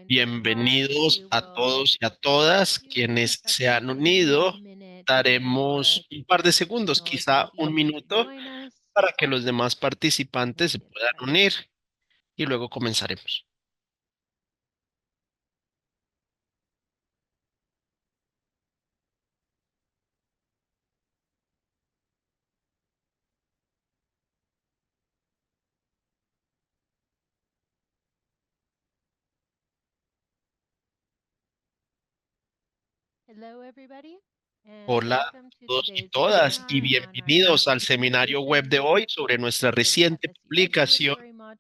Bienvenidos a todos y a todas quienes se han unido. Daremos un par de segundos, quizá un minuto, para que los demás participantes se puedan unir y luego comenzaremos. Hola a todos y todas y bienvenidos al seminario web de hoy sobre nuestra reciente publicación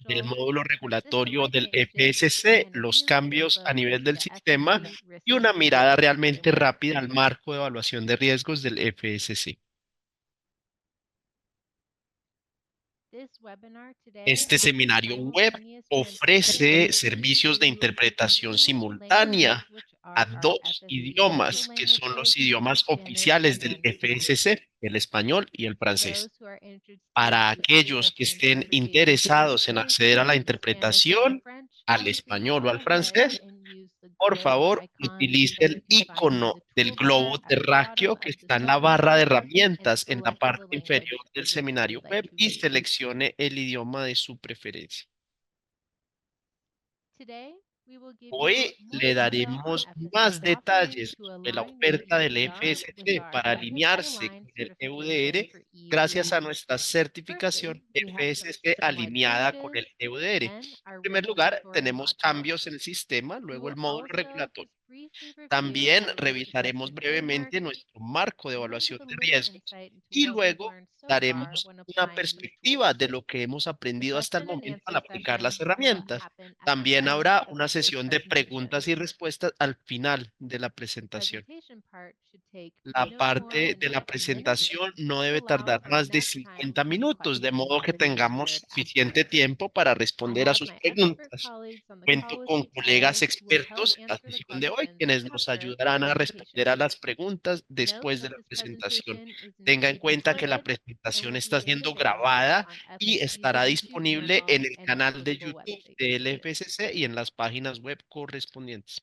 del módulo regulatorio del FSC, los cambios a nivel del sistema y una mirada realmente rápida al marco de evaluación de riesgos del FSC. Este seminario web ofrece servicios de interpretación simultánea a dos idiomas, que son los idiomas oficiales del FSC, el español y el francés. Para aquellos que estén interesados en acceder a la interpretación al español o al francés, por favor, utilice el icono del globo terráqueo que está en la barra de herramientas en la parte inferior del seminario web y seleccione el idioma de su preferencia. Hoy le daremos más detalles sobre la oferta del FSC para alinearse con el EUDR gracias a nuestra certificación FSC alineada con el EUDR. En primer lugar, tenemos cambios en el sistema, luego el módulo regulatorio. También revisaremos brevemente nuestro marco de evaluación de riesgos y luego daremos una perspectiva de lo que hemos aprendido hasta el momento al aplicar las herramientas. También habrá una sesión de preguntas y respuestas al final de la presentación. La parte de la presentación no debe tardar más de 50 minutos, de modo que tengamos suficiente tiempo para responder a sus preguntas. Cuento con colegas expertos en la sesión de hoy, quienes nos ayudarán a responder a las preguntas después de la presentación. Tenga en cuenta que la presentación está siendo grabada y estará disponible en el canal de YouTube del FSC y en las páginas web correspondientes.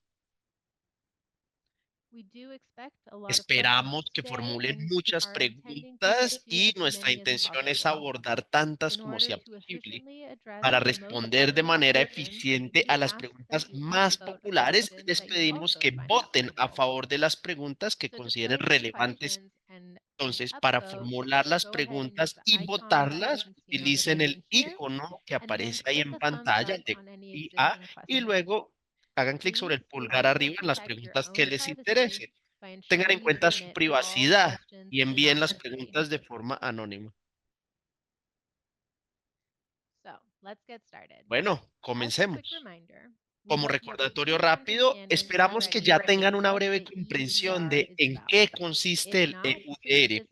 Esperamos que formulen muchas preguntas y nuestra intención es abordar tantas como sea posible. Para responder de manera eficiente a las preguntas más populares, les pedimos que voten a favor de las preguntas que consideren relevantes. Entonces, para formular las preguntas y votarlas, utilicen el icono que aparece ahí en pantalla de IA y luego hagan clic sobre el pulgar arriba en las preguntas que les interesen. Tengan en cuenta su privacidad y envíen las preguntas de forma anónima. Bueno, comencemos. Como recordatorio rápido, esperamos que ya tengan una breve comprensión de en qué consiste el EUDR.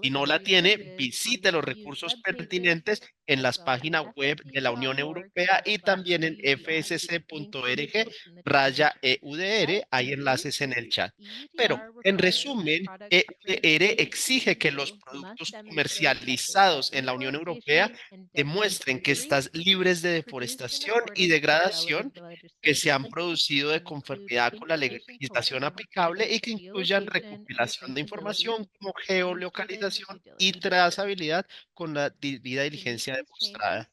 Si no la tiene, visite los recursos pertinentes en las páginas web de la Unión Europea y también en fsc.org/EUDR. Hay enlaces en el chat. Pero, en resumen, EUDR exige que los productos comercializados en la Unión Europea demuestren que están libres de deforestación y degradación, que se han producido de conformidad con la legislación aplicable y que incluyan recopilación de información como geolocalización y trazabilidad con la debida diligencia demostrada.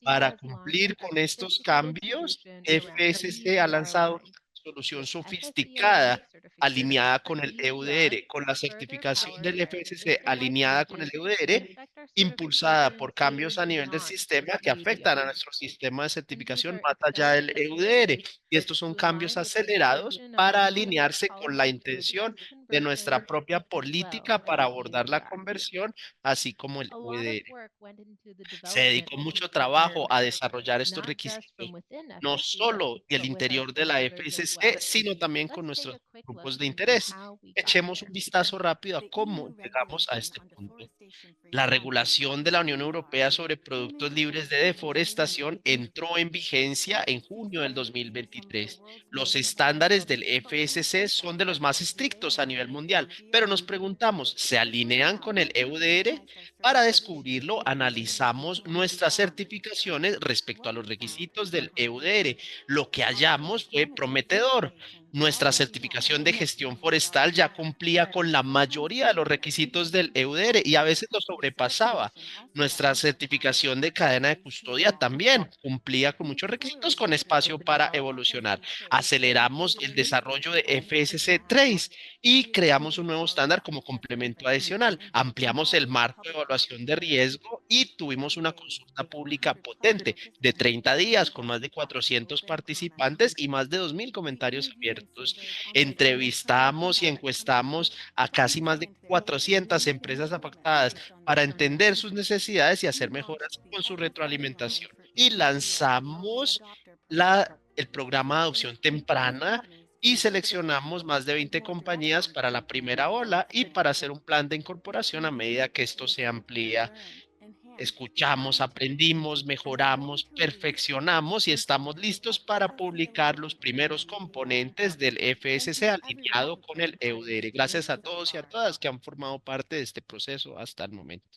Para cumplir con estos cambios, FSC ha lanzado una solución sofisticada alineada con el EUDR, con la certificación del FSC alineada con el EUDR, impulsada por cambios a nivel del sistema que afectan a nuestro sistema de certificación más allá del EUDR. Y estos son cambios acelerados para alinearse con la intención de nuestra propia política para abordar la conversión, así como el EUDR. Se dedicó mucho trabajo a desarrollar estos requisitos, no solo del interior de la FSC, sino también con nuestros grupos de interés. Echemos un vistazo rápido a The cómo EU llegamos a regulations este of punto. deforestation La framework regulación de la Unión Europea sobre in productos this libres course, de we will learn deforestación entró en vigencia en junio del FSC standards and some of the 2023. world's Los most estándares advanced del environmental FSC son de los más assessments estrictos a nivel nivel mundial. Pero nos preguntamos, ¿se alinean con el EUDR? Para descubrirlo, analizamos nuestras certificaciones respecto a los requisitos del EUDR. Lo que hallamos fue prometedor. Nuestra certificación de gestión forestal ya cumplía con la mayoría de los requisitos del EUDR y a veces lo sobrepasaba. Nuestra certificación de cadena de custodia también cumplía con muchos requisitos con espacio para evolucionar. Aceleramos el desarrollo de FSC Trace y creamos un nuevo estándar como complemento adicional. Ampliamos el marco de evaluación de riesgo y tuvimos una consulta pública potente de 30 días con más de 400 participantes y más de 2.000 comentarios abiertos. Entrevistamos y encuestamos a casi más de 400 empresas afectadas para entender sus necesidades y hacer mejoras con su retroalimentación. Y lanzamos el programa de adopción temprana y seleccionamos más de 20 compañías para la primera ola y para hacer un plan de incorporación a medida que esto se amplía. Escuchamos, aprendimos, mejoramos, perfeccionamos y estamos listos para publicar los primeros componentes del FSC alineado con el EUDR. Gracias a todos y a todas que han formado parte de este proceso hasta el momento.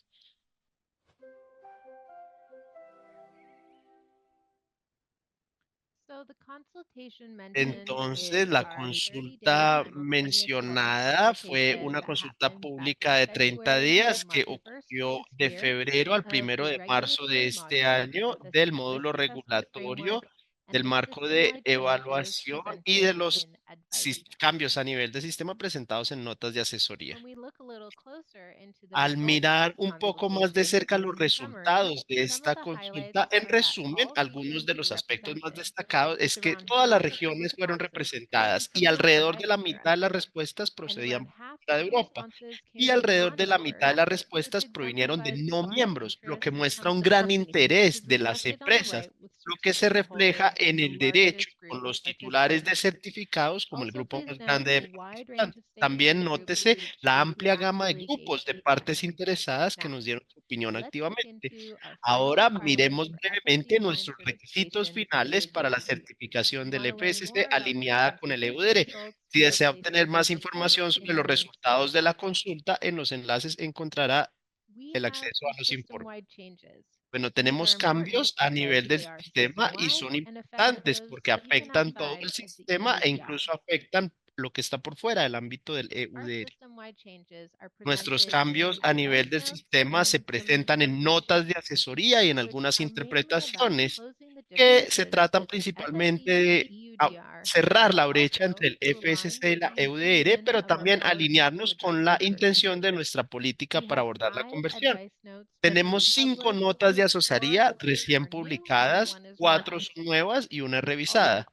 Entonces, la consulta mencionada fue una consulta pública de 30 días que ocurrió de febrero al 1 de marzo de este año del módulo regulatorio, del marco de evaluación y de los cambios a nivel de sistema presentados en notas de asesoría. Al mirar un poco más de cerca los resultados de esta consulta, en resumen, algunos de los aspectos más destacados es que todas las regiones fueron representadas y alrededor de la mitad de las respuestas procedían de Europa y alrededor de la mitad de las respuestas provinieron de no miembros, lo que muestra un gran interés de las empresas, lo que se refleja en el derecho con los titulares de certificados como el grupo más grande de participantes. También nótese la amplia gama de grupos de partes interesadas que nos dieron su opinión activamente. Ahora miremos brevemente nuestros requisitos finales para la certificación del FSC alineada con el EUDR. Si desea obtener más información sobre los resultados de la consulta, en los enlaces encontrará el acceso a los informes. Bueno, tenemos cambios a nivel del sistema y son importantes porque afectan todo el sistema e incluso afectan lo que está por fuera del ámbito del EUDR. Nuestros cambios a nivel del sistema se presentan en notas de asesoría y en algunas interpretaciones que se tratan principalmente de cerrar la brecha entre el FSC y la EUDR, pero también alinearnos con la intención de nuestra política para abordar la conversión. Tenemos 5 notas de asesoría recién publicadas, 4 son nuevas y una revisada.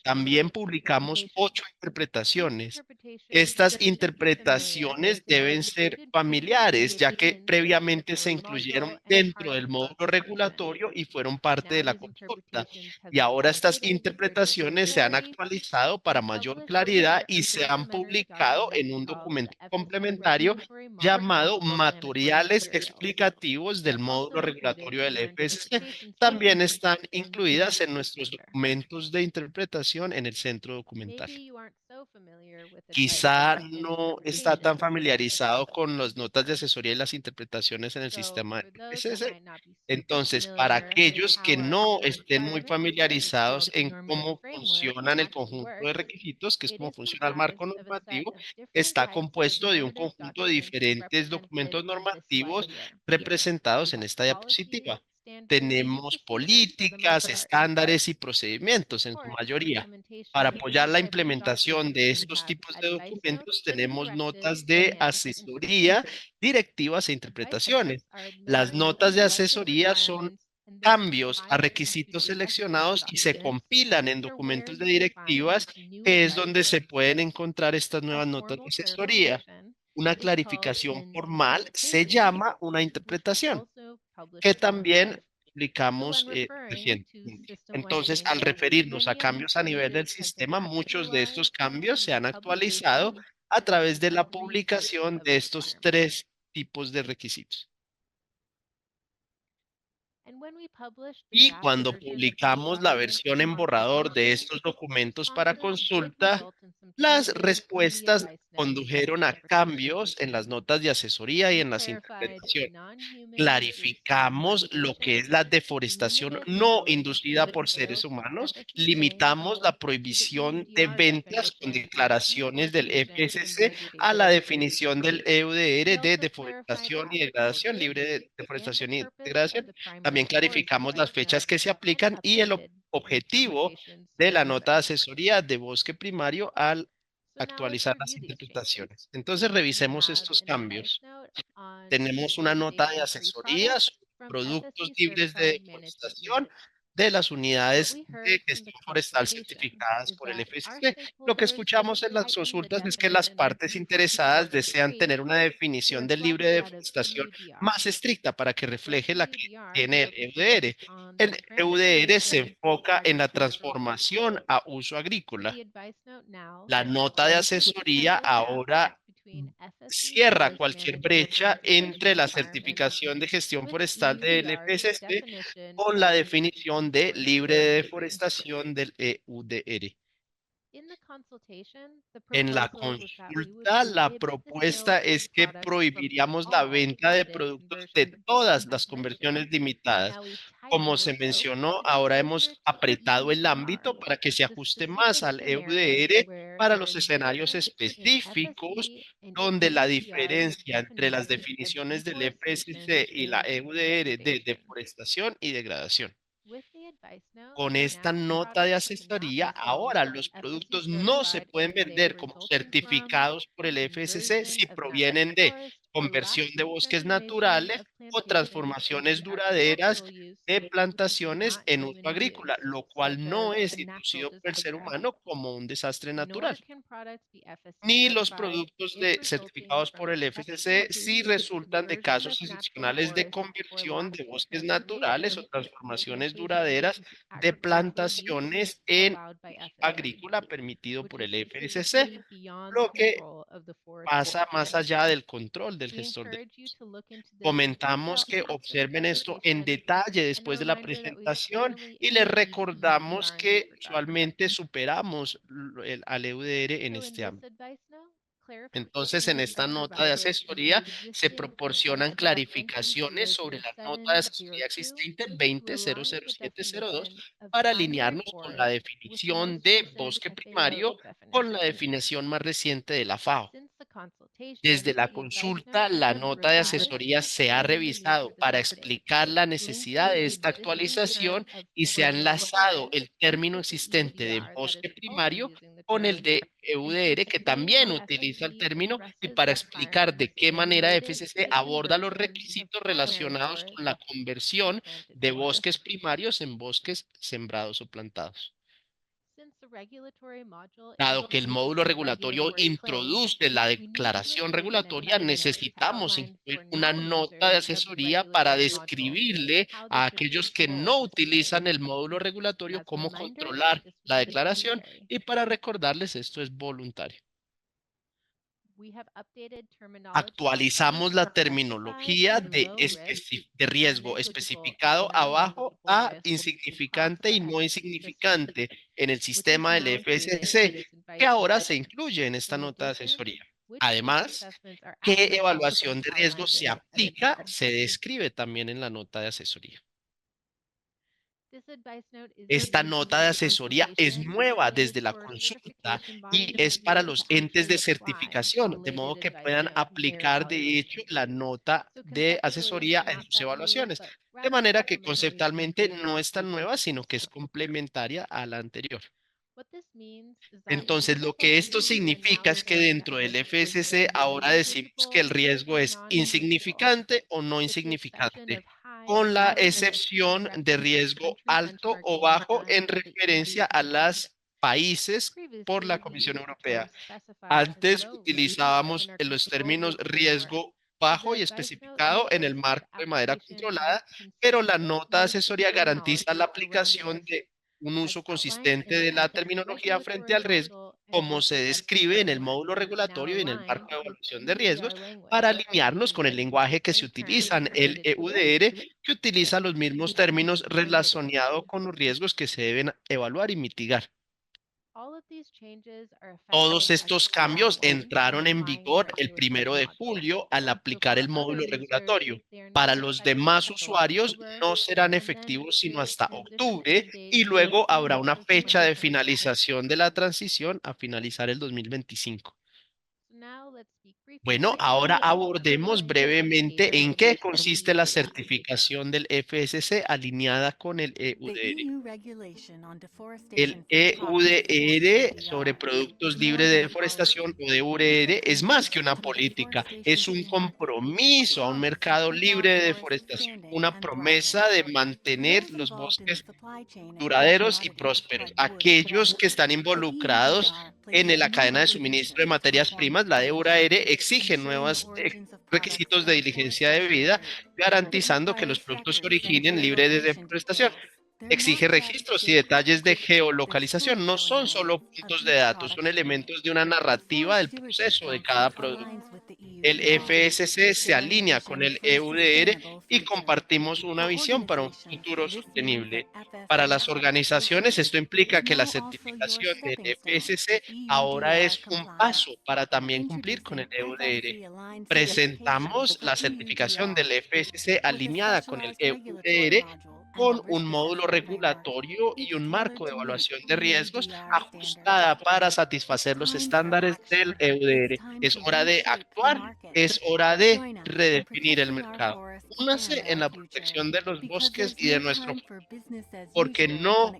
También publicamos 8 interpretaciones. Estas interpretaciones deben ser familiares, ya que previamente se incluyeron dentro del módulo regulatorio y fueron parte de la consulta. Y ahora estas interpretaciones se han actualizado para mayor claridad y se han publicado en un documento complementario llamado Materiales Explicativos del Módulo Regulatorio del FSC. También están incluidas en nuestros documentos de interpretación en el centro documental. Quizá no está tan familiarizado con las notas de asesoría y las interpretaciones en el sistema de FSC. Entonces, para aquellos que no estén muy familiarizados en cómo funcionan el conjunto de requisitos, que es cómo funciona el marco normativo, está compuesto de un conjunto de diferentes documentos normativos representados en esta diapositiva. Tenemos políticas, estándares y procedimientos en su mayoría. Para apoyar la implementación de estos tipos de documentos, tenemos notas de asesoría, directivas e interpretaciones. Las notas de asesoría son cambios a requisitos seleccionados y se compilan en documentos de directivas, que es donde se pueden encontrar estas nuevas notas de asesoría. Una clarificación formal se llama una interpretación, que también publicamos recientemente. Entonces, al referirnos a cambios a nivel del sistema, muchos de estos cambios se han actualizado a través de la publicación de estos 3 tipos de requisitos. Y cuando publicamos la versión en borrador de estos documentos para consulta, las respuestas condujeron a cambios en las notas de asesoría y en las interpretaciones. Clarificamos lo que es la deforestación no inducida por seres humanos, limitamos la prohibición de ventas con declaraciones del FSC a la definición del EUDR de deforestación y degradación, libre de deforestación y degradación. También clarificamos las fechas que se aplican y el objetivo de la nota de asesoría de bosque primario al actualizar las interpretaciones. Entonces, revisemos estos cambios. Tenemos una nota de asesoría sobre productos libres de deforestación de las unidades de gestión forestal certificadas por el FSC. Lo que escuchamos en las consultas es que las partes interesadas desean tener una definición del libre de deforestación más estricta para que refleje la que tiene el EUDR. El EUDR se enfoca en la transformación a uso agrícola. La nota de asesoría ahora cierra cualquier brecha entre la certificación de gestión forestal del FSC con la definición de libre de deforestación del EUDR. En la consulta, la propuesta es que prohibiríamos la venta de productos de todas las conversiones limitadas. Como se mencionó, ahora hemos apretado el ámbito para que se ajuste más al EUDR para los escenarios específicos donde la diferencia entre las definiciones del FSC y la EUDR de deforestación y degradación. Con esta nota de asesoría, ahora los productos no se pueden vender como certificados por el FSC si provienen de conversión de bosques naturales o transformaciones duraderas de plantaciones en uso agrícola, lo cual no es inducido por el ser humano como un desastre natural, ni los productos certificados por el FCC si resultan de casos excepcionales de conversión de bosques naturales o transformaciones duraderas de plantaciones en uso agrícola permitido por el FSC, lo que pasa más allá del control del gestor de bosque. Comentamos que observen esto en detalle después de la presentación y les recordamos que usualmente superamos al EUDR en este ámbito. Entonces, en esta nota de asesoría se proporcionan clarificaciones sobre la nota de asesoría existente 20.00702 para alinearnos con la definición de bosque primario con la definición más reciente de la FAO. Desde la consulta, la nota de asesoría se ha revisado para explicar la necesidad de esta actualización y se ha enlazado el término existente de bosque primario con el de EUDR, que también utiliza el término, y para explicar de qué manera FCC aborda los requisitos relacionados con la conversión de bosques primarios en bosques sembrados o plantados. Dado que el módulo regulatorio introduce la declaración regulatoria, necesitamos incluir una nota de asesoría para describirle a aquellos que no utilizan el módulo regulatorio cómo controlar la declaración y para recordarles esto es voluntario. Actualizamos la terminología de riesgo especificado abajo a insignificante y no insignificante en el sistema del FSC, que ahora se incluye en esta nota de asesoría. Además, qué evaluación de riesgo se aplica se describe también en la nota de asesoría. Esta nota de asesoría es nueva desde la consulta y es para los entes de certificación, de modo que puedan aplicar, de hecho, la nota de asesoría en sus evaluaciones. De manera que conceptualmente no es tan nueva, sino que es complementaria a la anterior. Entonces, lo que esto significa es que dentro del FSC ahora decimos que el riesgo es insignificante o no insignificante, con la excepción de riesgo alto o bajo en referencia a los países por la Comisión Europea. Antes utilizábamos en los términos riesgo bajo y especificado en el marco de madera controlada, pero la nota de asesoría garantiza la aplicación de un uso consistente de la terminología frente al riesgo como se describe en el módulo regulatorio y en el marco de evaluación de riesgos, para alinearnos con el lenguaje que se utiliza en el EUDR, que utiliza los mismos términos relacionados con los riesgos que se deben evaluar y mitigar. Todos estos cambios entraron en vigor el 1 de julio al aplicar el módulo regulatorio. Para los demás usuarios no serán efectivos sino hasta octubre y luego habrá una fecha de finalización de la transición a finalizar el 2025. Bueno, ahora abordemos brevemente en qué consiste la certificación del FSC alineada con el EUDR. El EUDR sobre productos libres de deforestación o DURR es más que una política, es un compromiso a un mercado libre de deforestación, una promesa de mantener los bosques duraderos y prósperos. Aquellos que están involucrados en la cadena de suministro de materias primas, la DURR, exigen nuevos requisitos de diligencia de vida, garantizando que los productos se originen libres de deforestación. Exige registros y detalles de geolocalización. No son solo puntos de datos, son elementos de una narrativa del proceso de cada producto. El FSC se alinea con el EUDR y compartimos una visión para un futuro sostenible. Para las organizaciones, esto implica que la certificación del FSC ahora es un paso para también cumplir con el EUDR. Presentamos la certificación del FSC alineada con el EUDR con un módulo regulatorio y un marco de evaluación de riesgos ajustada para satisfacer los estándares del EUDR. Es hora de actuar, es hora de redefinir el mercado. Únase en la protección de los bosques y de nuestro porque no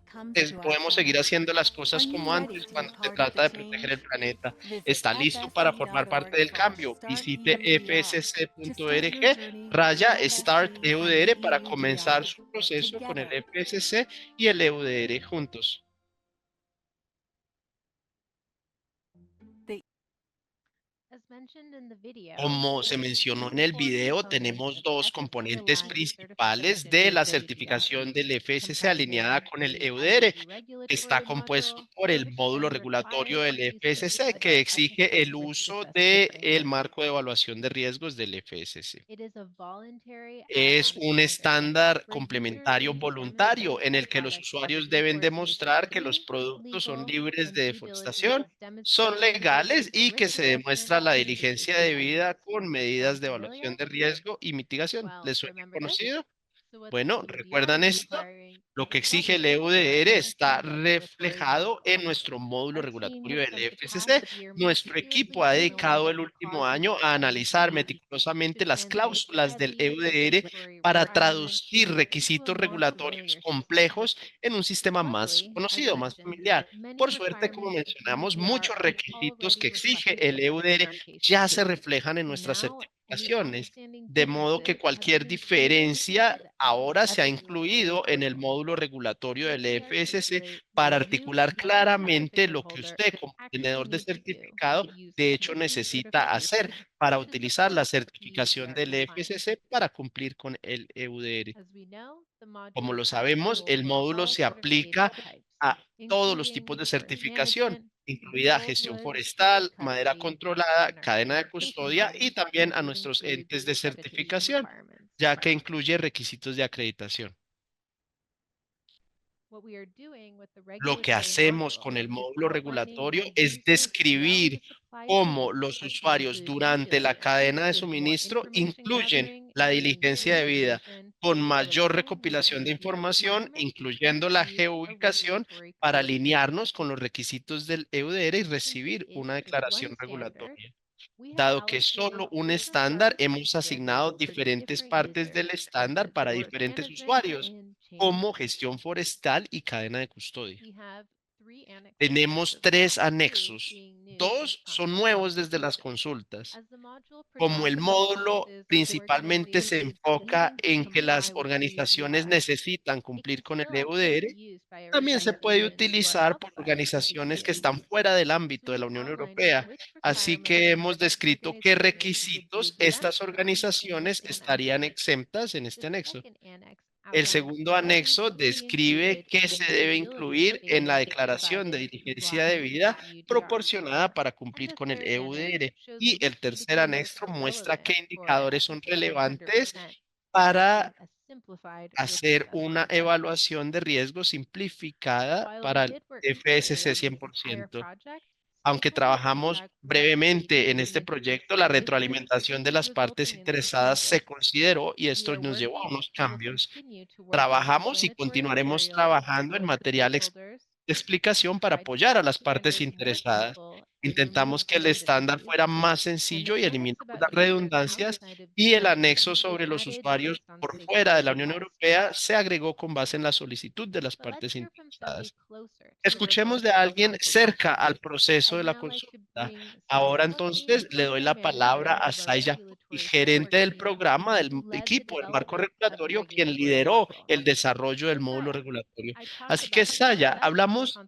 podemos seguir haciendo las cosas como antes cuando se trata de proteger el planeta. ¿Está listo para formar parte del cambio? Visite fsc.org raya Start EUDR para comenzar su proceso con el FSC y el EUDR juntos. Como se mencionó en el video, tenemos dos componentes principales de la certificación del FSC alineada con el EUDR. Está compuesto por el módulo regulatorio del FSC que exige el uso del marco de evaluación de riesgos del FSC. Es un estándar complementario voluntario en el que los usuarios deben demostrar que los productos son libres de deforestación, son legales y que se demuestra la diligencia debida con medidas de evaluación de riesgo y mitigación. ¿Les suena conocido? Bueno, ¿recuerdan esto? Lo que exige el EUDR está reflejado en nuestro módulo regulatorio del FCC. Nuestro equipo ha dedicado el último año a analizar meticulosamente las cláusulas del EUDR para traducir requisitos regulatorios complejos en un sistema más conocido, más familiar. Por suerte, como mencionamos, muchos requisitos que exige el EUDR ya se reflejan en nuestras certificaciones, de modo que cualquier diferencia ahora se ha incluido en el módulo regulatorio del FSC para articular claramente lo que usted como tenedor de certificado de hecho necesita hacer para utilizar la certificación del FSC para cumplir con el EUDR. Como lo sabemos, el módulo se aplica a todos los tipos de certificación, incluida gestión forestal, madera controlada, cadena de custodia y también a nuestros entes de certificación, ya que incluye requisitos de acreditación. Lo que hacemos con el módulo regulatorio es describir cómo los usuarios durante la cadena de suministro incluyen la diligencia de vida con mayor recopilación de información, incluyendo la geoubicación, para alinearnos con los requisitos del EUDR y recibir una declaración regulatoria. Dado que es solo un estándar, hemos asignado diferentes partes del estándar para diferentes usuarios, como gestión forestal y cadena de custodia. Tenemos tres anexos. Dos son nuevos desde las consultas. Como el módulo principalmente se enfoca en que las organizaciones necesitan cumplir con el EUDR, también se puede utilizar por organizaciones que están fuera del ámbito de la Unión Europea. Así que hemos descrito qué requisitos estas organizaciones estarían exentas en este anexo. El segundo anexo describe qué se debe incluir en la declaración de diligencia debida proporcionada para cumplir con el EUDR. Y el tercer anexo muestra qué indicadores son relevantes para hacer una evaluación de riesgo simplificada para el FSC 100%. Aunque trabajamos brevemente en este proyecto, la retroalimentación de las partes interesadas se consideró y esto nos llevó a unos cambios. Trabajamos y continuaremos trabajando en material de explicación para apoyar a las partes interesadas. Intentamos que el estándar fuera más sencillo y eliminamos las redundancias y el anexo sobre los usuarios por fuera de la Unión Europea se agregó con base en la solicitud de las partes interesadas. Escuchemos de alguien cerca al proceso de la consulta. Ahora entonces le doy la palabra a Saya, gerente del programa del equipo del marco regulatorio, quien lideró el desarrollo del módulo regulatorio. Así que Saya, hablamos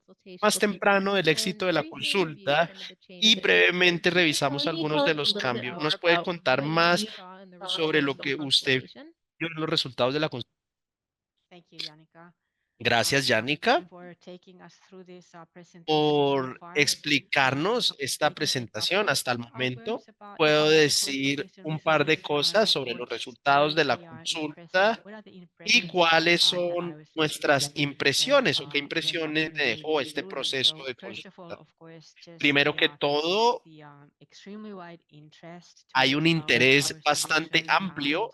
más temprano del éxito de la consulta y brevemente revisamos algunos de los cambios. ¿Nos puede contar más sobre lo que usted vio en los resultados de la consulta? Thank you, Janica. Gracias, Thank Yanika, you for taking us through this presentation so por far. explicarnos esta We can take up presentación hasta el momento. first about Puedo implementable decir protection un par de results cosas and sobre los what's resultados de la the impression. consulta What are the y impressions cuáles that son I received nuestras impresiones o qué when impresiones me actually dejó reading este through them? proceso So de first of all, consulta. of course, just Primero que todo, the extremely wide interest hay un towards interés our bastante solution amplio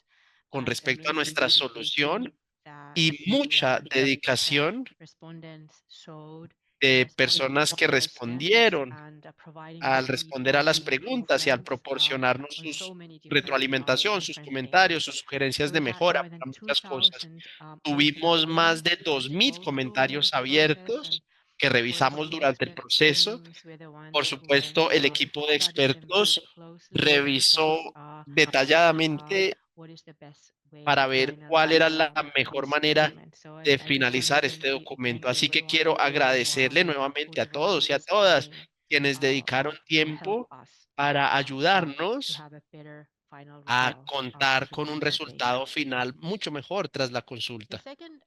con and a respecto a really nuestra good engagement solución that y the mucha that dedicación respondents showed in de responding personas to que our surveys respondieron and providing their al responder a feedback las and preguntas y al improvements proporcionarnos on so sus many retroalimentación, sus different things. comentarios, sus sugerencias So de we had mejora more than para muchas cosas. 2,000 open Tuvimos más de comments to 2.000 go through in comentarios this process, and abiertos que of course revisamos the durante el expert proceso. teams were the Por ones who supuesto, el equipo de studied them very expertos closely to get revisó see detalladamente what is the best way para to ver cuál era finalize la mejor this manera document. So de I just want to finalizar este really documento. thank Así que everyone quiero agradecerle who nuevamente a todos y a todas participating quienes dedicaron to help tiempo us para to ayudarnos have a better final a result contar to con the un survey. resultado final mucho mejor tras la The consulta. second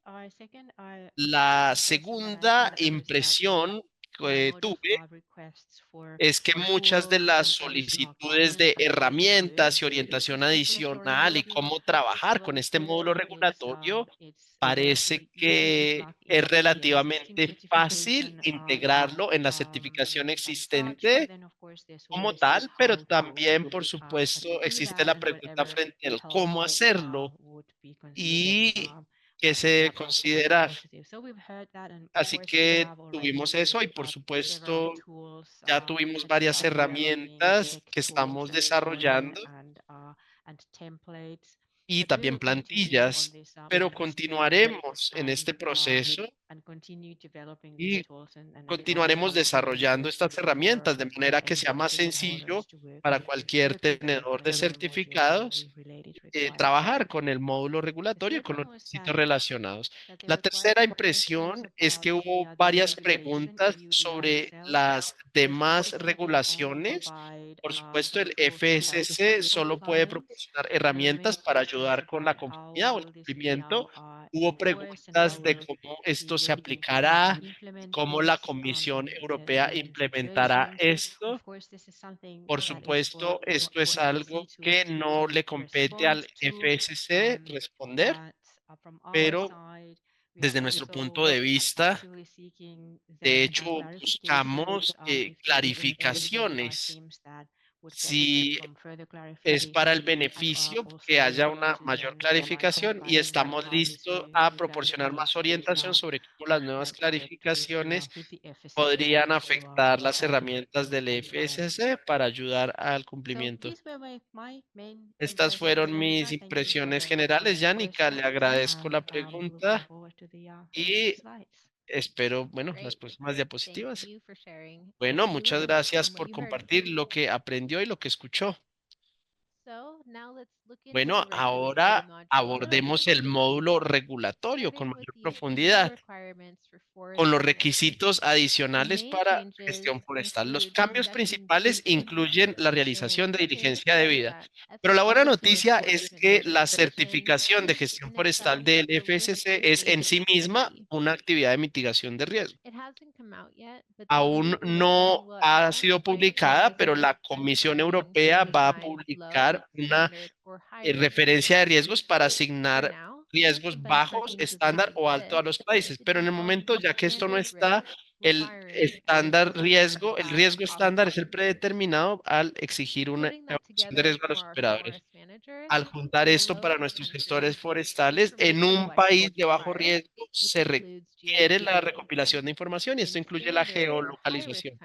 La impression that I segunda got was that impresión the que amount of tuve requests for es que muchas de tools las and additional solicitudes comments de has been really good. herramientas y orientación The regulatory adicional y module cómo trabajar con este módulo tool is regulatorio, relatively parece easy to que plug es into the existing relativamente fácil certification integrarlo en la um, certificación as such, but existente then of course there's como always tal, pero how también, por to supuesto, do existe that, la and pregunta whatever frente al help cómo hacerlo would be considered y qué se debe considerar. positive. So we've heard that, and of Así course we que have already tuvimos eso y, por several supuesto, tools ya tuvimos that we varias are developing, herramientas tech que tools estamos and so on, desarrollando and templates. y But we también will continue on plantillas, this pero journey continuaremos en este proceso and continue developing these y tools and continuaremos additional desarrollando services estas herramientas de for manera que sea end más stakeholders sencillo to para cualquier work with tenedor de whatever module certificados with related requirements. trabajar con el módulo The regulatorio y third con one los was requisitos relacionados. that there La were quite tercera some questions impresión es about que hubo the varias regulation, preguntas EUDR sobre itself. las So demás specifically regulaciones. provide Por supuesto, some el tools to help FSC solo puede compliance. proporcionar There were many herramientas para questions ayudar con la about how conformidad o el will this be cumplimiento. now Hubo enforced and how preguntas de will cómo esto se be aplicará, implement cómo la this Comisión in Europea different implementará jurisdictions. esto. Of course, this is something Por that is supuesto, esto es for EFSC EC que to no le compete respond al to. FSC responder, But from our pero side, we are desde nuestro punto also de vista, actively seeking de the hecho, clarifications. buscamos If there is anything that clarificaciones. seems that would benefit Si from further es para el clarification, and beneficio que also haya looking una to mayor then provide some clarificación y guidance on estamos how this listos will a be done proporcionar más if orientación sobre cómo las nuevas the clarificaciones if the FSC podrían wants to afectar las provide herramientas del compliance. FSC para ayudar al So cumplimiento. these were my main Estas impressions, fueron mis Janica. Thank you for impresiones the generales, Yanika. Le questions, agradezco and la looking pregunta forward to the next y slides. espero, bueno, las próximas diapositivas. Bueno, Thank you, muchas and gracias por compartir lo que aprendió y lo que escuchó. Bueno, ahora abordemos el módulo regulatorio con mayor profundidad, con los requisitos adicionales para gestión forestal. Los cambios principales incluyen la realización de diligencia debida, pero la buena noticia es que la certificación de gestión forestal del FSC es en sí misma una actividad de mitigación de riesgo. Aún no ha sido publicada, pero la Comisión Europea va a publicar una referencia de riesgos para asignar riesgos bajos, estándar o alto a los países. Pero en el momento, ya que esto no está, el riesgo estándar es el predeterminado al exigir una evaluación de riesgo a los operadores. Al juntar esto para nuestros gestores forestales, en un país de bajo riesgo se requiere la recopilación de información y esto incluye la geolocalización.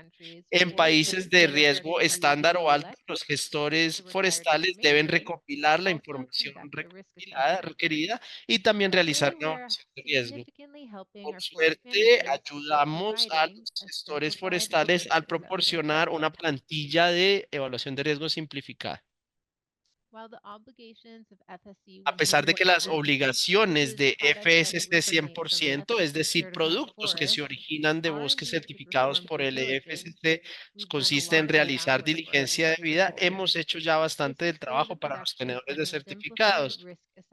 En países de riesgo estándar o alto, los gestores forestales deben recopilar la información recopilada, requerida y también realizar una evaluación de riesgo. Por suerte, ayudamos a los gestores forestales al proporcionar una plantilla de evaluación de riesgo simplificada. A pesar de que las obligaciones de FSC 100%, es decir, productos que se originan de bosques certificados por el FSC, consiste en realizar diligencia debida, hemos hecho ya bastante del trabajo para los tenedores de certificados.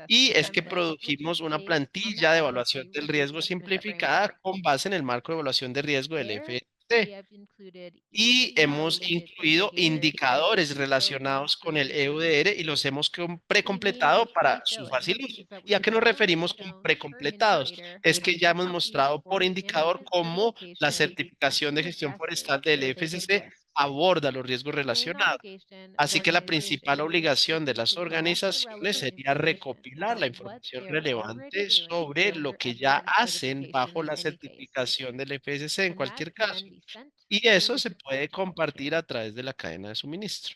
Y es que produjimos una plantilla de evaluación del riesgo simplificada con base en el marco de evaluación de riesgo del FSC y hemos incluido indicadores relacionados con el EUDR y los hemos precompletado para su fácil uso. ¿Y a qué nos referimos con precompletados? Es que ya hemos mostrado por indicador cómo la certificación de gestión forestal del FCC aborda los riesgos relacionados. Así que la principal obligación de las organizaciones sería recopilar la información relevante sobre lo que ya hacen bajo la certificación del FSC en cualquier caso. Y eso se puede compartir a través de la cadena de suministro.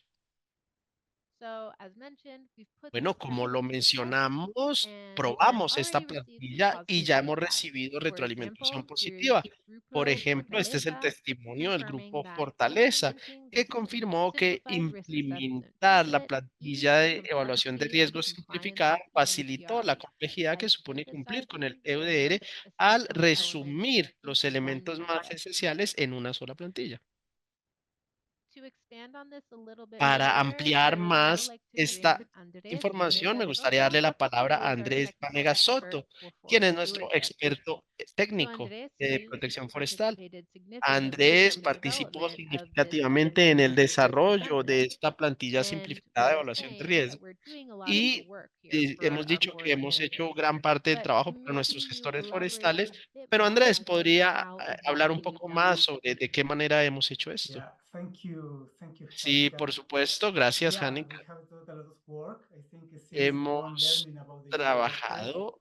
Bueno, como lo mencionamos, probamos esta plantilla y ya hemos recibido retroalimentación positiva. Por ejemplo, este es el testimonio del grupo Fortaleza, que confirmó que implementar la plantilla de evaluación de riesgos simplificada facilitó la complejidad que supone cumplir con el EUDR al resumir los elementos más esenciales en una sola plantilla. Para ampliar más esta información, me gustaría darle la palabra a Andrés Vanegas Soto, quien es nuestro experto técnico de protección forestal. Andrés participó significativamente en el desarrollo de esta plantilla simplificada de evaluación de riesgo y hemos dicho que hemos hecho gran parte del trabajo para nuestros gestores forestales, pero Andrés podría hablar un poco más sobre de qué manera hemos hecho esto. Yeah, Sí, por Javier. supuesto. Gracias, Yeah, Hannik. we have done a lot of work. I think since one Hemos learning about the EUDR trabajado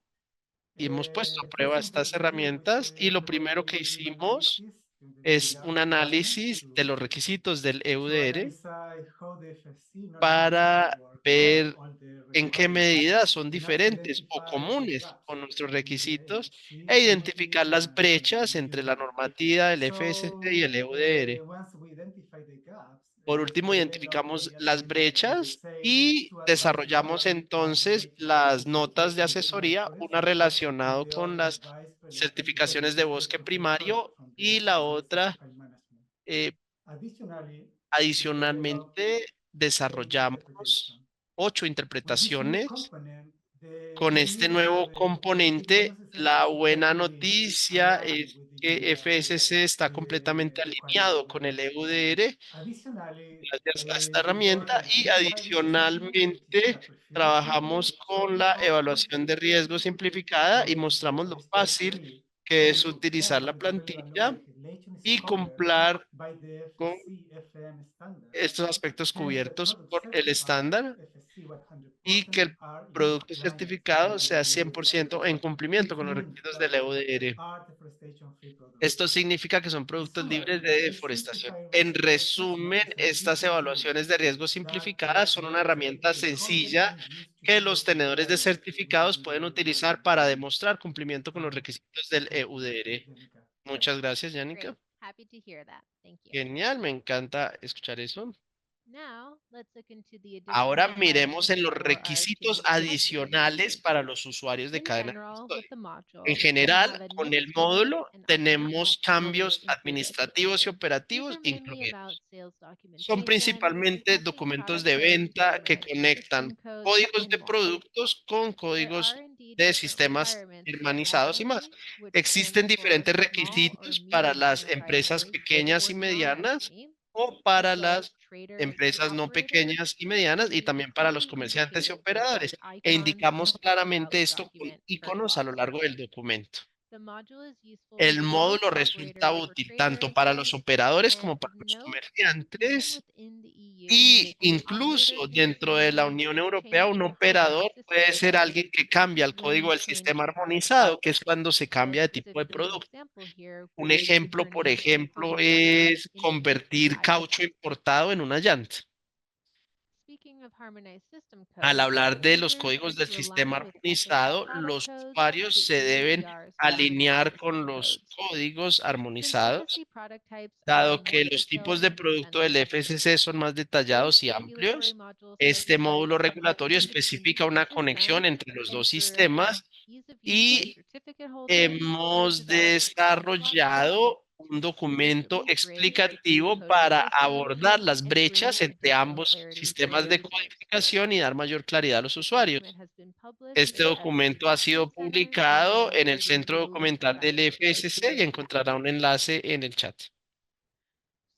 y hemos puesto a prueba first thing estas we did was herramientas y lo do a primero que domain hicimos analysis during es the un requirements análisis de los requisitos del to EUDR analyze how the FSC normally para work with ver all the en qué requirements medida son and also diferentes o identify the comunes con gaps nuestros between the requisitos FSC e community identificar las brechas and entre la UNEP. normativa del FSC y So el EUDR. once we identify the gaps, Por último, we develop identificamos a las agreement with the brechas same y to advise desarrollamos what are the entonces latest las notas de certifications in asesoría, una forestry and relacionado the con other las advice certificaciones de related bosque to the product primario from the y la FSC otra, certified management. eh, Additionally, we develop adicionalmente, 8 interpretation. desarrollamos 8 With this new interpretaciones. component, Con the este use of nuevo the FSC was componente, not la buena exactly noticia aligned es with the que FSC está completamente requirement alineado con el levels. EUDR Additionally, gracias a esta we work herramienta with y third-party assessment, which is adicionalmente a preferred method. trabajamos con la evaluación de riesgo simplificada y mostramos lo For step fácil 3, que es to utilizar check la if the relevant law plantilla legislation is y covered cumplir by the con FSC FM standards. estos aspectos Hence, the cubiertos product por el certified estándar FSC y 100% que el are in producto compliance with certificado the sea EUDR 100% en cumplimiento which con los means requisitos del that EUDR. are deforestation-free products. Esto significa que son In productos libres summary, de the deforestación. simplified En risk resumen, assessment is an estas efficient tool evaluaciones de riesgo that simplificadas son una makes herramienta the sencilla government use to que be los more tenedores de compliant with the certificados pueden EUDR. utilizar para demostrar cumplimiento con los requisitos del Thank you, EUDR. Jenica. Muchas gracias, Yanika. Genial, me encanta escuchar eso. Ahora miremos en los requisitos adicionales para los usuarios de In cadena de general, with custodia. the En module, you have general, a con new el payment módulo and tenemos operational flows cambios included. administrativos y These operativos are mainly about incluidos. sales Son documentation, principalmente matching documentos product de codes with venta que Harmonized conectan system codes, códigos and de more. productos con There are códigos indeed de different sistemas requirements for hermanizados y más. SME, which stands Existen for diferentes Small or requisitos para Medium las empresas Enterprises, pequeñas or y medianas non-SME, o para as well as las traders and empresas no operators, pequeñas y medianas y también para los usually comerciantes y indicated with the operadores. E icon indicamos depicted throughout claramente the esto con document per iconos a lo clause. largo del documento. The module is useful El for both módulo resulta operators or útil tanto traders, para los operadores and como of para los note, even comerciantes within the EU, y an operator incluso can dentro de la easily Unión Europea, change un the Harmonized operador system puede ser code, alguien que which cambia is el when código you del change sistema the product armonizado, que type. es cuando se So cambia de tipo de specifically the producto. example here Un would be ejemplo, por turning ejemplo, imported rubber es into AC convertir tires. caucho importado en una llanta. Speaking of harmonized system Al codes, hablar de los users códigos need del to sistema align with SME armonizado, product los codes usuarios to se deben EUDR's harmonized alinear con system los codes. códigos Since armonizados, FSC product types are dado more que los tipos detailed de and producto del expensive, FCC son más this detallados y regulatory amplios. module Este specifies módulo a regulatorio connection between the especifica two una systems, conexión entre los and dos for sistemas ease of use for y certificate holders, we've hemos developed a sample module desarrollado un to documento specifically bridge the two explicativo coding para systems abordar las and brechas bring entre additional ambos clarity for sistemas de users. codificación y dar mayor claridad a los This usuarios. document has been published Este at documento ha Trade sido Centers and publicado en el available in centro English and documental del Spanish. FSC y encontrará un enlace en el chat.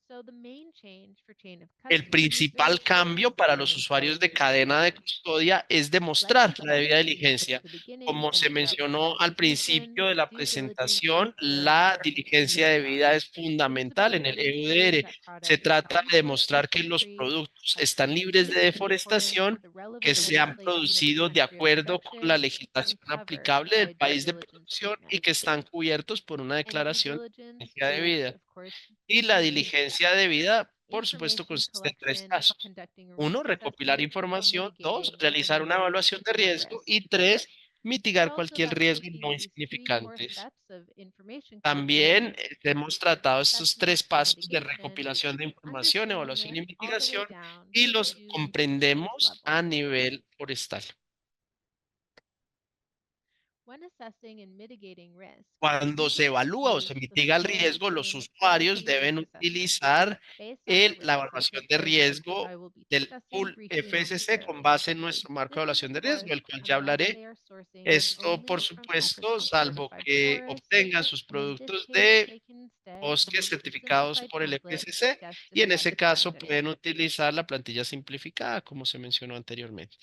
So the main change for chain of El custody users principal is cambio para an los usuarios important de cadena de distinction. custodia es Like demostrar we la said debida at diligencia. the beginning Como and se throughout this mencionó al presentation, principio de la due diligence presentación, is la paramount in diligencia this debida es process. It is fundamental about en el demonstrating EUDR. that Se products trata come de from a safe demostrar que los country, productos have están libres produced de in accordance with deforestación, the que relevant se han legislation of the producido de country of acuerdo con la production, and legislación covered aplicable by del due país de diligence producción y treatment. que están cubiertos por una And due declaración diligence de is, debida. of course, Y la the diligencia debida, por supuesto, information consiste en tres collection, pasos. conducting a Uno, risk recopilar assessment, and información. Dos, mitigating or realizar una evaluación minimizing de any riesgo. risk. Y tres, We're mitigar also cualquier about riesgo taking no these three core insignificantes. steps of information También collection, hemos tratado estos assessment, tres and pasos de mitigation, recopilación de información, understanding evaluación it y all the way mitigación down y to los state comprendemos a level. nivel forestal. When assessing and mitigating risk, Cuando se users evalúa o use se the mitiga el full riesgo, los chain usuarios FSC risk deben assessment utilizar based on our la risk evaluación de matrices, which riesgo I will be del discussing full briefly FSC con momentarily. base en nuestro marco de This is, evaluación of de riesgo, course, el cual ya unless hablaré. they are sourcing Esto, por only from supuesto, FSC salvo certified que forests, obtengan sus and in this productos case, de they can instead bosques use the certificados simplified por el template FSC discussed y in en the ese caso discussion. pueden utilizar la plantilla simplificada, como se mencionó anteriormente.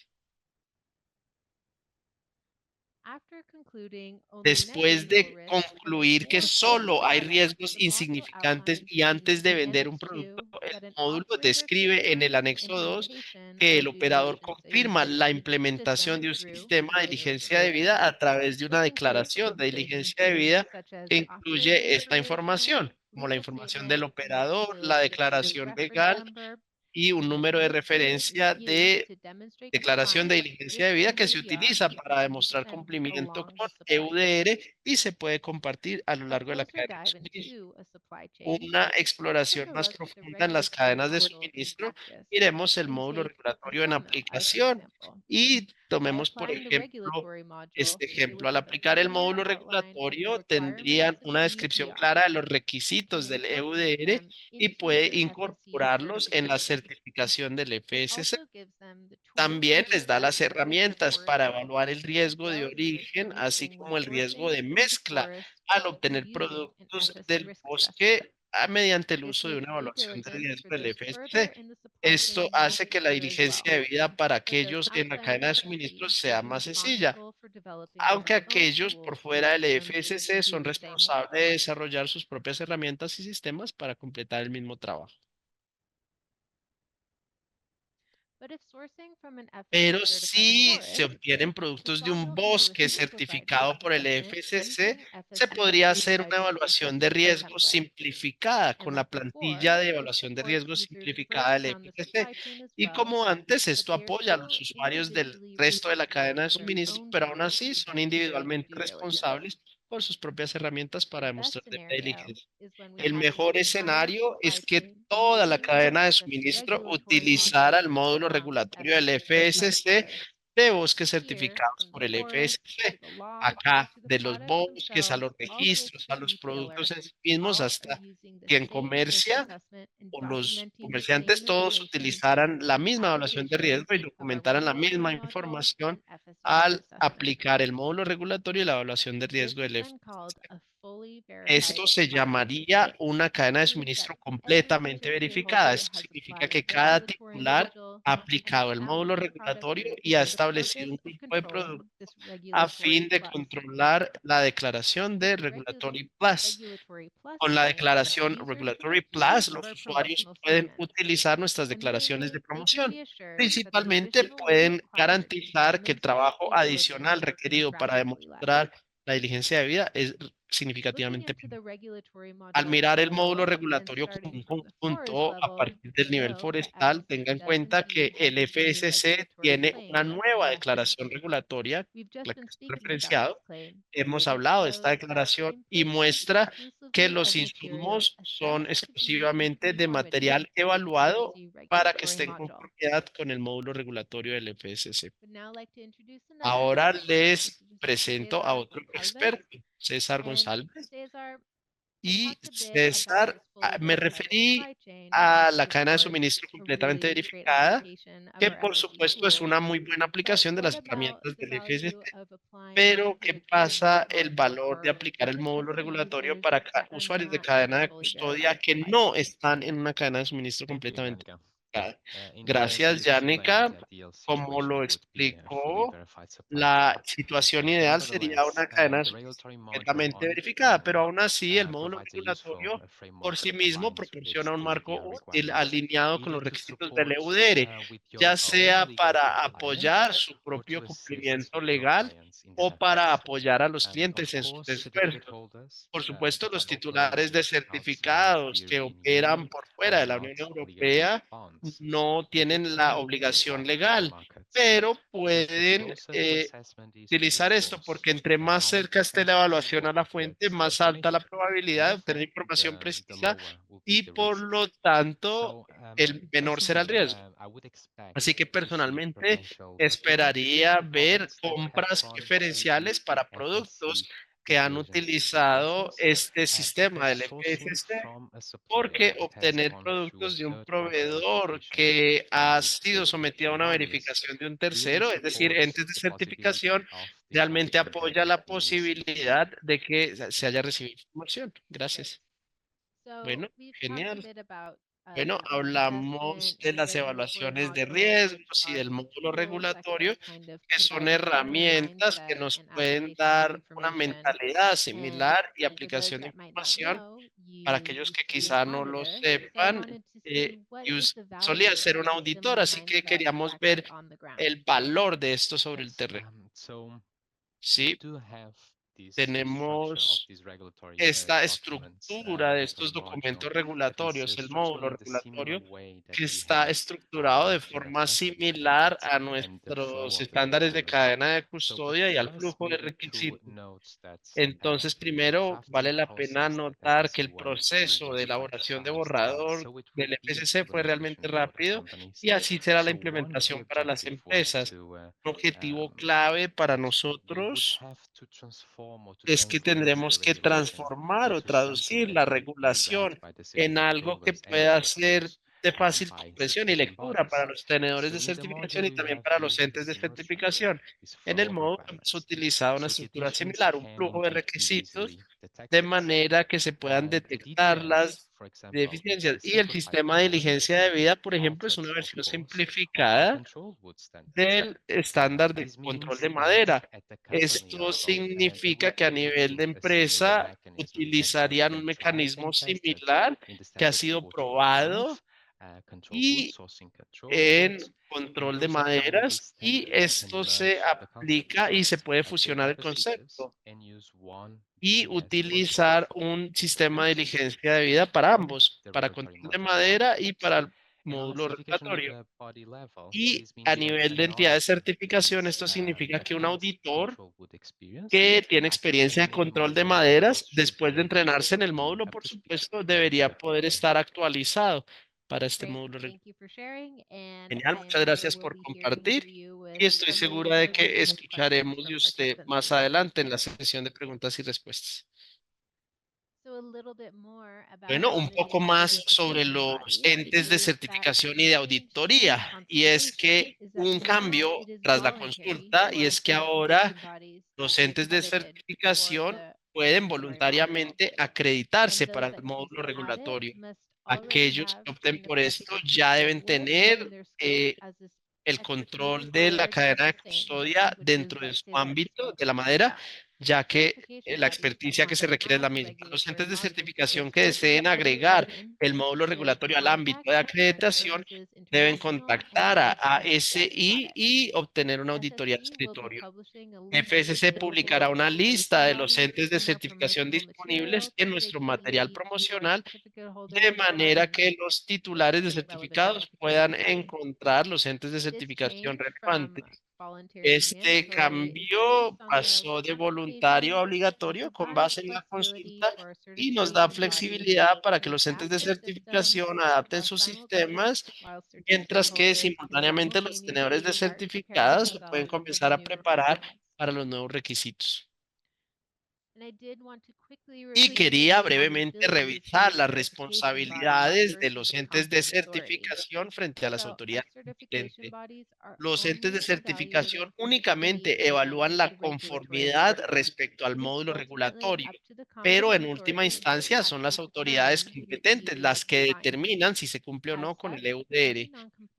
After concluding only Después negligible de risks and concluir que before selling the solo hay product, riesgos the module insignificantes outlines y antes in de vender un Annex producto, 2 el that an módulo operator describe en el confirms anexo 2 implementation que of el due operador diligence confirma la system implementación de un through sistema de a diligencia debida notification. a través de This una includes declaración de information diligencia fields debida such as que the operator incluye esta information, información, como la legal información del statement, and the operador, la sales history declaración reference legal number, y un and número de this data is referencia used de to demonstrate declaración de compliance diligencia with debida que se EUDR utiliza para demostrar and cumplimiento along the con supply chain. EUDR y se puede compartir a lo A largo de la closer cadena de dive suministro. into a supply chain, Una let's take exploración a más look at the profunda en las regulatory cadenas de module in suministro, practice miremos el and módulo take a regulatorio en pharma as an aplicación example. y By tomemos, por applying the ejemplo, regulatory module, este it ejemplo. would Al have a aplicar el clear módulo outline of the regulatorio, requirements tendrían of una descripción EUDR clara de los and requisitos then del incorporate EUDR them y into puede their FSC incorporarlos en la certification. certificación del It FSC. also gives them the tools También to les da assess las risk herramientas source, para evaluar el as riesgo de well as the risk origen, así mixing when como el riesgo sourcing de through the mezcla forest al and obtener using an productos FSC del risk assessment. bosque mediante el This uso de makes una due evaluación de diligence riesgo for del those further FSC. in the supply Esto chain much hace que la easier as diligencia well. debida para But those aquellos en la outside of cadena de FSC suministros would sea be más sencilla, responsible for developing aunque their own aquellos por tools to fuera make del them FSC do son the same work. responsables de desarrollar sus propias herramientas y sistemas para completar el mismo trabajo. But if sourcing from an FSC Pero certified si se forest, obtienen the productos de un module can bosque refuse providing certificado this por el assessment FSC, using se FSC podría hacer certified una forest evaluación de as a riesgo template. simplificada And con la like plantilla before, de this evaluación de supports riesgo users simplificada both del down the FSC. supply chain as Y well, como antes, but esto they are apoya a los still usuarios del individually resto de la cadena responsible de for their suministro, own pero aún tools así to son demonstrate individualmente due diligence. responsables por sus propias herramientas para The best demostrar la scenario diligencia. is when we El had the mejor entire escenario supply es que chain toda la using or cadena de that the suministro regulatory utilizara el modules módulo from regulatorio del FSC FSC required. de bosques Here, certificados from the por el forest FSC. to the logs Acá, to the de los products bosques a themselves, los all the way to registros, a the los retailer, productos en sí mismos, all are hasta using the quien same risk comercia assessment and o los documenting the comerciantes, same todos information utilizaran la in the misma evaluación de application riesgo y of our documentaran la regulatory misma module información and FSC al assessment. aplicar el módulo regulatorio y la evaluación de This riesgo is del then FSC. called a fully verified Esto se supply chain, llamaría una cadena which de means that suministro every completamente major verificada. stakeholder Esto has significa applied que the cada regulatory titular module ha and has aplicado el módulo allocated products regulatorio y ha for the establecido purpose un of grupo de controlling productos this a regulatory fin de plus. controlar la declaración With de the Regulatory Plus. Regulatory Plus Con la tool, declaración users can Regulatory see Plus, some of los our usuarios promotional pueden statements, utilizar nuestras and declaraciones de they can promoción. be assured that the Principalmente additional work pueden required to garantizar que el demonstrate trabajo regulatory adicional work is requerido para drastically less. demostrar la diligencia de vida es Looking significativamente into the regulatory al module mirar el módulo below and regulatorio como starting un from the forest conjunto a level partir del nivel below, the forestal, tenga FSC en does cuenta que indeed have el this new FSC regulatory tiene una claim that's nueva now declaración certified. regulatoria, We've just la que been es speaking about this referenciado. claim, Hemos which hablado de esta shows that declaración y inputs muestra que exclusively los of materials insumos son assessed to be exclusivamente de conformity material with the evaluado FSC para que regulatory esté en module. conformidad con el módulo regulatorio del FSC. Would now like to introduce another Ahora expert. This les is presento a Cesar otro Gonçalves. experto, César And González. Cesar, I Y talked a bit about César, this fully me verified referí supply chain, a which la is, of cadena de course, suministro a completamente really great verificada, application of que our por FSC supuesto es tools. una muy buena But aplicación de what las about herramientas the del FSC. value of applying the Pero, ¿qué regulatory pasa el module valor de for aplicar el módulo FSC regulatorio users para that are usuarios de not in a cadena de fully verified custodia que supply no chain? están en una cadena de suministro Thank you, completamente Janica. verificada? In the end, Gracias, you explained Yanika. the ideal Como situation lo would be a fully explicó, verified supply chain. la situación ideal sería Nevertheless, una cadena de the suministro regulatory module completamente on its verificada, own pero aún así el módulo provides a useful regulatorio por framework sí that mismo aligns with proporciona un the marco EUDR útil requirements, alineado con either los to requisitos del support EUDR, with your ya own sea legal para compliance apoyar su or to propio assist cumplimiento your legal clients in o their para efforts. apoyar a los Of clientes en sus course, certificate esfuerzos. holders Por supuesto, that los operate titulares de outside the certificados que European operan Union por are fuera de la not Unión legally Europea bound no to tienen la enter the obligación black carbon legal, markets. pero But the pueden closer the assessment is to the utilizar esto source, porque entre the más higher cerca the esté la chances evaluación a la that fuente, más alta la information, and probabilidad de obtener therefore información the precisa lower will be y the por risk. lo tanto So el menor será el personally, riesgo. I would expect Así que to see personalmente potential customers esperaría ver products that have compras gone through the preferenciales para productos FSC que due han diligence utilizado process, este because sistema del sourcing FSC, from a supplier porque that has obtener gone through a productos de un third-party proveedor verification que ha with sido sometido a una various verificación de un clearly tercero, es decir, supports entes de the possibility certificación, of realmente disclosure that apoya would la be received. posibilidad de que se haya recibido información. Great. Gracias. So Bueno, we've talked a genial. bit about Bueno, risk hablamos assessment de and the las regulatory evaluaciones de module, which riesgos y are del módulo tools that can regulatorio, kind of que son provide a similar herramientas que mindset nos and pueden application of dar una information. mentalidad And similar y for those aplicación de that might not información. know, Para you aquellos used que to be an quizá no lo auditor. So I sepan, wanted to see what is the solía value ser of un a auditor, similar así que mindset queríamos ver practiced on the ground. el valor de esto sobre el Yes, terreno. so we Sí, do have this structure of tenemos these regulatory esta documents, estructura de regulatory estos module, documentos that is regulatorios, el structured módulo in the similar regulatorio, way that que we está have estructurado de in the forma FSC similar standards a and the nuestros flow of estándares de requirements. cadena de So, but custodia y al first, flujo de maybe two requisitos. notes that Entonces, the primero, vale drafting la pena process that notar que FSC el went through proceso de was quite elaboración de fast, borrador so it would del ease FSC fue realmente implementation for the rápido companies. y así será la So one key implementación para las objective was empresas. to Un objetivo um, clave para that we would nosotros have to transform or to es que translate the tendremos que regulation transformar o into something traducir that la could be read regulación by the en certificate algo que holders and, pueda of ser course, de fácil by comprensión y certifying lectura para bodies. los tenedores So de in the certificación module y we también have para los used a entes de similar structure, certificación. this En flow el of módulo hemos requirements. utilizado una So estructura deviations similar, un can flujo de indeed be requisitos easily de detected. manera que se puedan The detectar DDS, las for example, it's deficiencias. a Y el simplified sistema de form that diligencia de can be vida, por ejemplo, es altered, una of versión course, of the simplificada control wood standards. del estándar de This control means de that madera. at the company Esto level, they significa would que a be able to nivel de use a similar empresa mechanism that has utilizarían been un tried mecanismo and tested similar in the que ha standard sido 1485, probado control wood, y sourcing control en woods, and control de those are currently maderas y standard. You can esto se merge the aplica concepts y se puede to fusionar el other features concepto and use one y DDS for utilizar both. un The sistema de first diligencia de vida para ambos, the para regulatory control de module on madera y para el módulo certification at regulatorio. the body level. Y This a means that nivel de an entidad de auditor certificación, with esto significa que un advanced auditor control would experience que tiene experiencia en accessing the control de module maderas, should después de be entrenarse en el to módulo, up por to speed supuesto, and debería poder effective. estar actualizado para este Great. módulo. Thank you for sharing. And Genial, I am muchas sure gracias we'll por be hearing compartir from you with y estoy some segura de more que specific questions escucharemos de from usted participants más today. adelante en la sesión de preguntas y respuestas. So a little bit more Bueno, about un the poco new más sobre certification los bodies entes de is that certificación y the de change to auditoría. Y es consultation que is that un now cambio it is tras la voluntary consulta y for es que ahora certification bodies to los be entes de accredited for certificación the pueden regulatory module. voluntariamente And acreditarse those para el that choose módulo the audit regulatorio. must already Aquellos have que opten gained a por esto proficiency ya deben certificate tener in their scope eh, as this el expertise control de la required of cadena the de same, custodia which is dentro de that su TILET ámbito scope. de la madera, ya que Certification la bodies that experticia want que se to requiere es la add misma. Los regulatory entes de modules to their certificación que scope deseen must agregar log in el módulo with regulatorio al ámbito contact de at acreditación Services deben International and contactar a HSCS ASI Audit. y obtener una auditoría de SSE will be escritorio. publishing a list of FSC available publicará una lista certification de los bodies entes de in their certificación promotional disponibles material en to nuestro take material CEDT board promocional, certificate de holders manera on que los titulares de the relevant certificados puedan certification body. encontrar los entes de This certificación change from relevantes. voluntary to Este mandatory is based cambio on the pasó de voluntario consultation a will obligatorio con provide base en la flexibility consulta for our y nos da certification bodies flexibilidad para que to los entes adapt de their systems certificación adapten while sus sistemas, certificate mientras que holders can simultáneamente los tenedores simultaneously de start preparing certificados se pueden themselves for the comenzar a new preparar requirements. para los nuevos requisitos. And I did want to quickly Y review the quería brevemente responsibilities of revisar these las certification bodies responsabilidades de los versus the entes de competent authority. certificación frente a las So, our autoridades certification competentes. bodies are Los entes de only certificación evaluating conformity únicamente with them evalúan to la the regulatory conformidad requirements. respecto al It is módulo ultimately regulatorio, up to the pero competent en última authority to instancia son las actually autoridades determine who competentes is las que compliant. determinan si se cumple o As no con el such, any EUDR.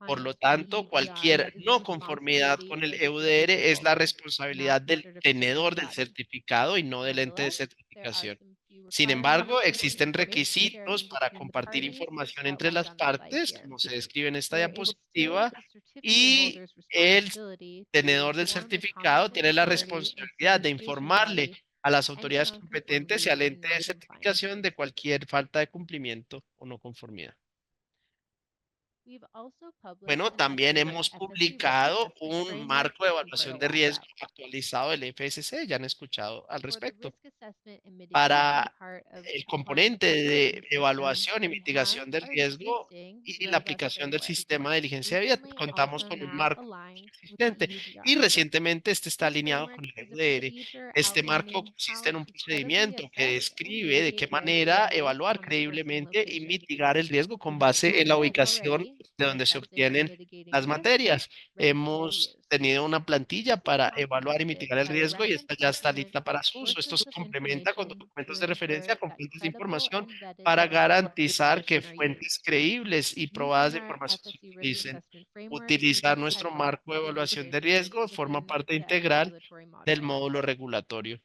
Por lo noncompliance with the tanto, UDR cualquier is the no conformidad responsibility con el of the EUDR certificate es la holder, not responsabilidad the del certification tenedor del body. certificado y no del ente de Nonetheless, there are certificación. some few Sin requirements embargo, for existen information requisitos sharing para between the compartir parties información that entre went las on the slide partes, here, como se describe en esta where it is still diapositiva, the certificate y holder's el responsibility to tenedor del inform the certificado competent tiene la authority and responsabilidad de certification informarle body a las of any autoridades competentes y nonconformities al and ente de noncompliances. certificación de cualquier falta de cumplimiento o no conformidad. We've also published Bueno, an también updated hemos FSC risk publicado assessment un framework marco de you've heard a evaluación de lot riesgo about. actualizado del FSC, ya han escuchado al For the respecto. risk assessment and mitigation Para part of el compliance componente de assessment system, evaluación y we have mitigación del our riesgo existing y la robust aplicación del framework, sistema de diligencia de vía, recently contamos also con un now marco aligned with the existente y UDR. recientemente este está This alineado framework con el is a EUDR. procedure Este marco outlining consiste how en un to credibly procedimiento que assess and describe de qué mitigate risk manera based evaluar on the source and creíblemente y location. mitigar el riesgo con We have base en la people ubicación already de for donde se assessing and obtienen mitigating las risk materias. ready for their Hemos use. tenido una plantilla This is para evaluar y complemented mitigar el by a riesgo y reference esta ya está document lista para with su uso. Esto sources se of complementa con information documentos to de referencia ensure con that fuentes de credible información and vetted para sources of garantizar que information are fuentes used. creíbles y probadas Using de our información se FSC risk utilicen. assessment framework, we Utilizar can nuestro pipeline marco de evaluación de information riesgo forma within parte the integral regulatory del module. módulo regulatorio.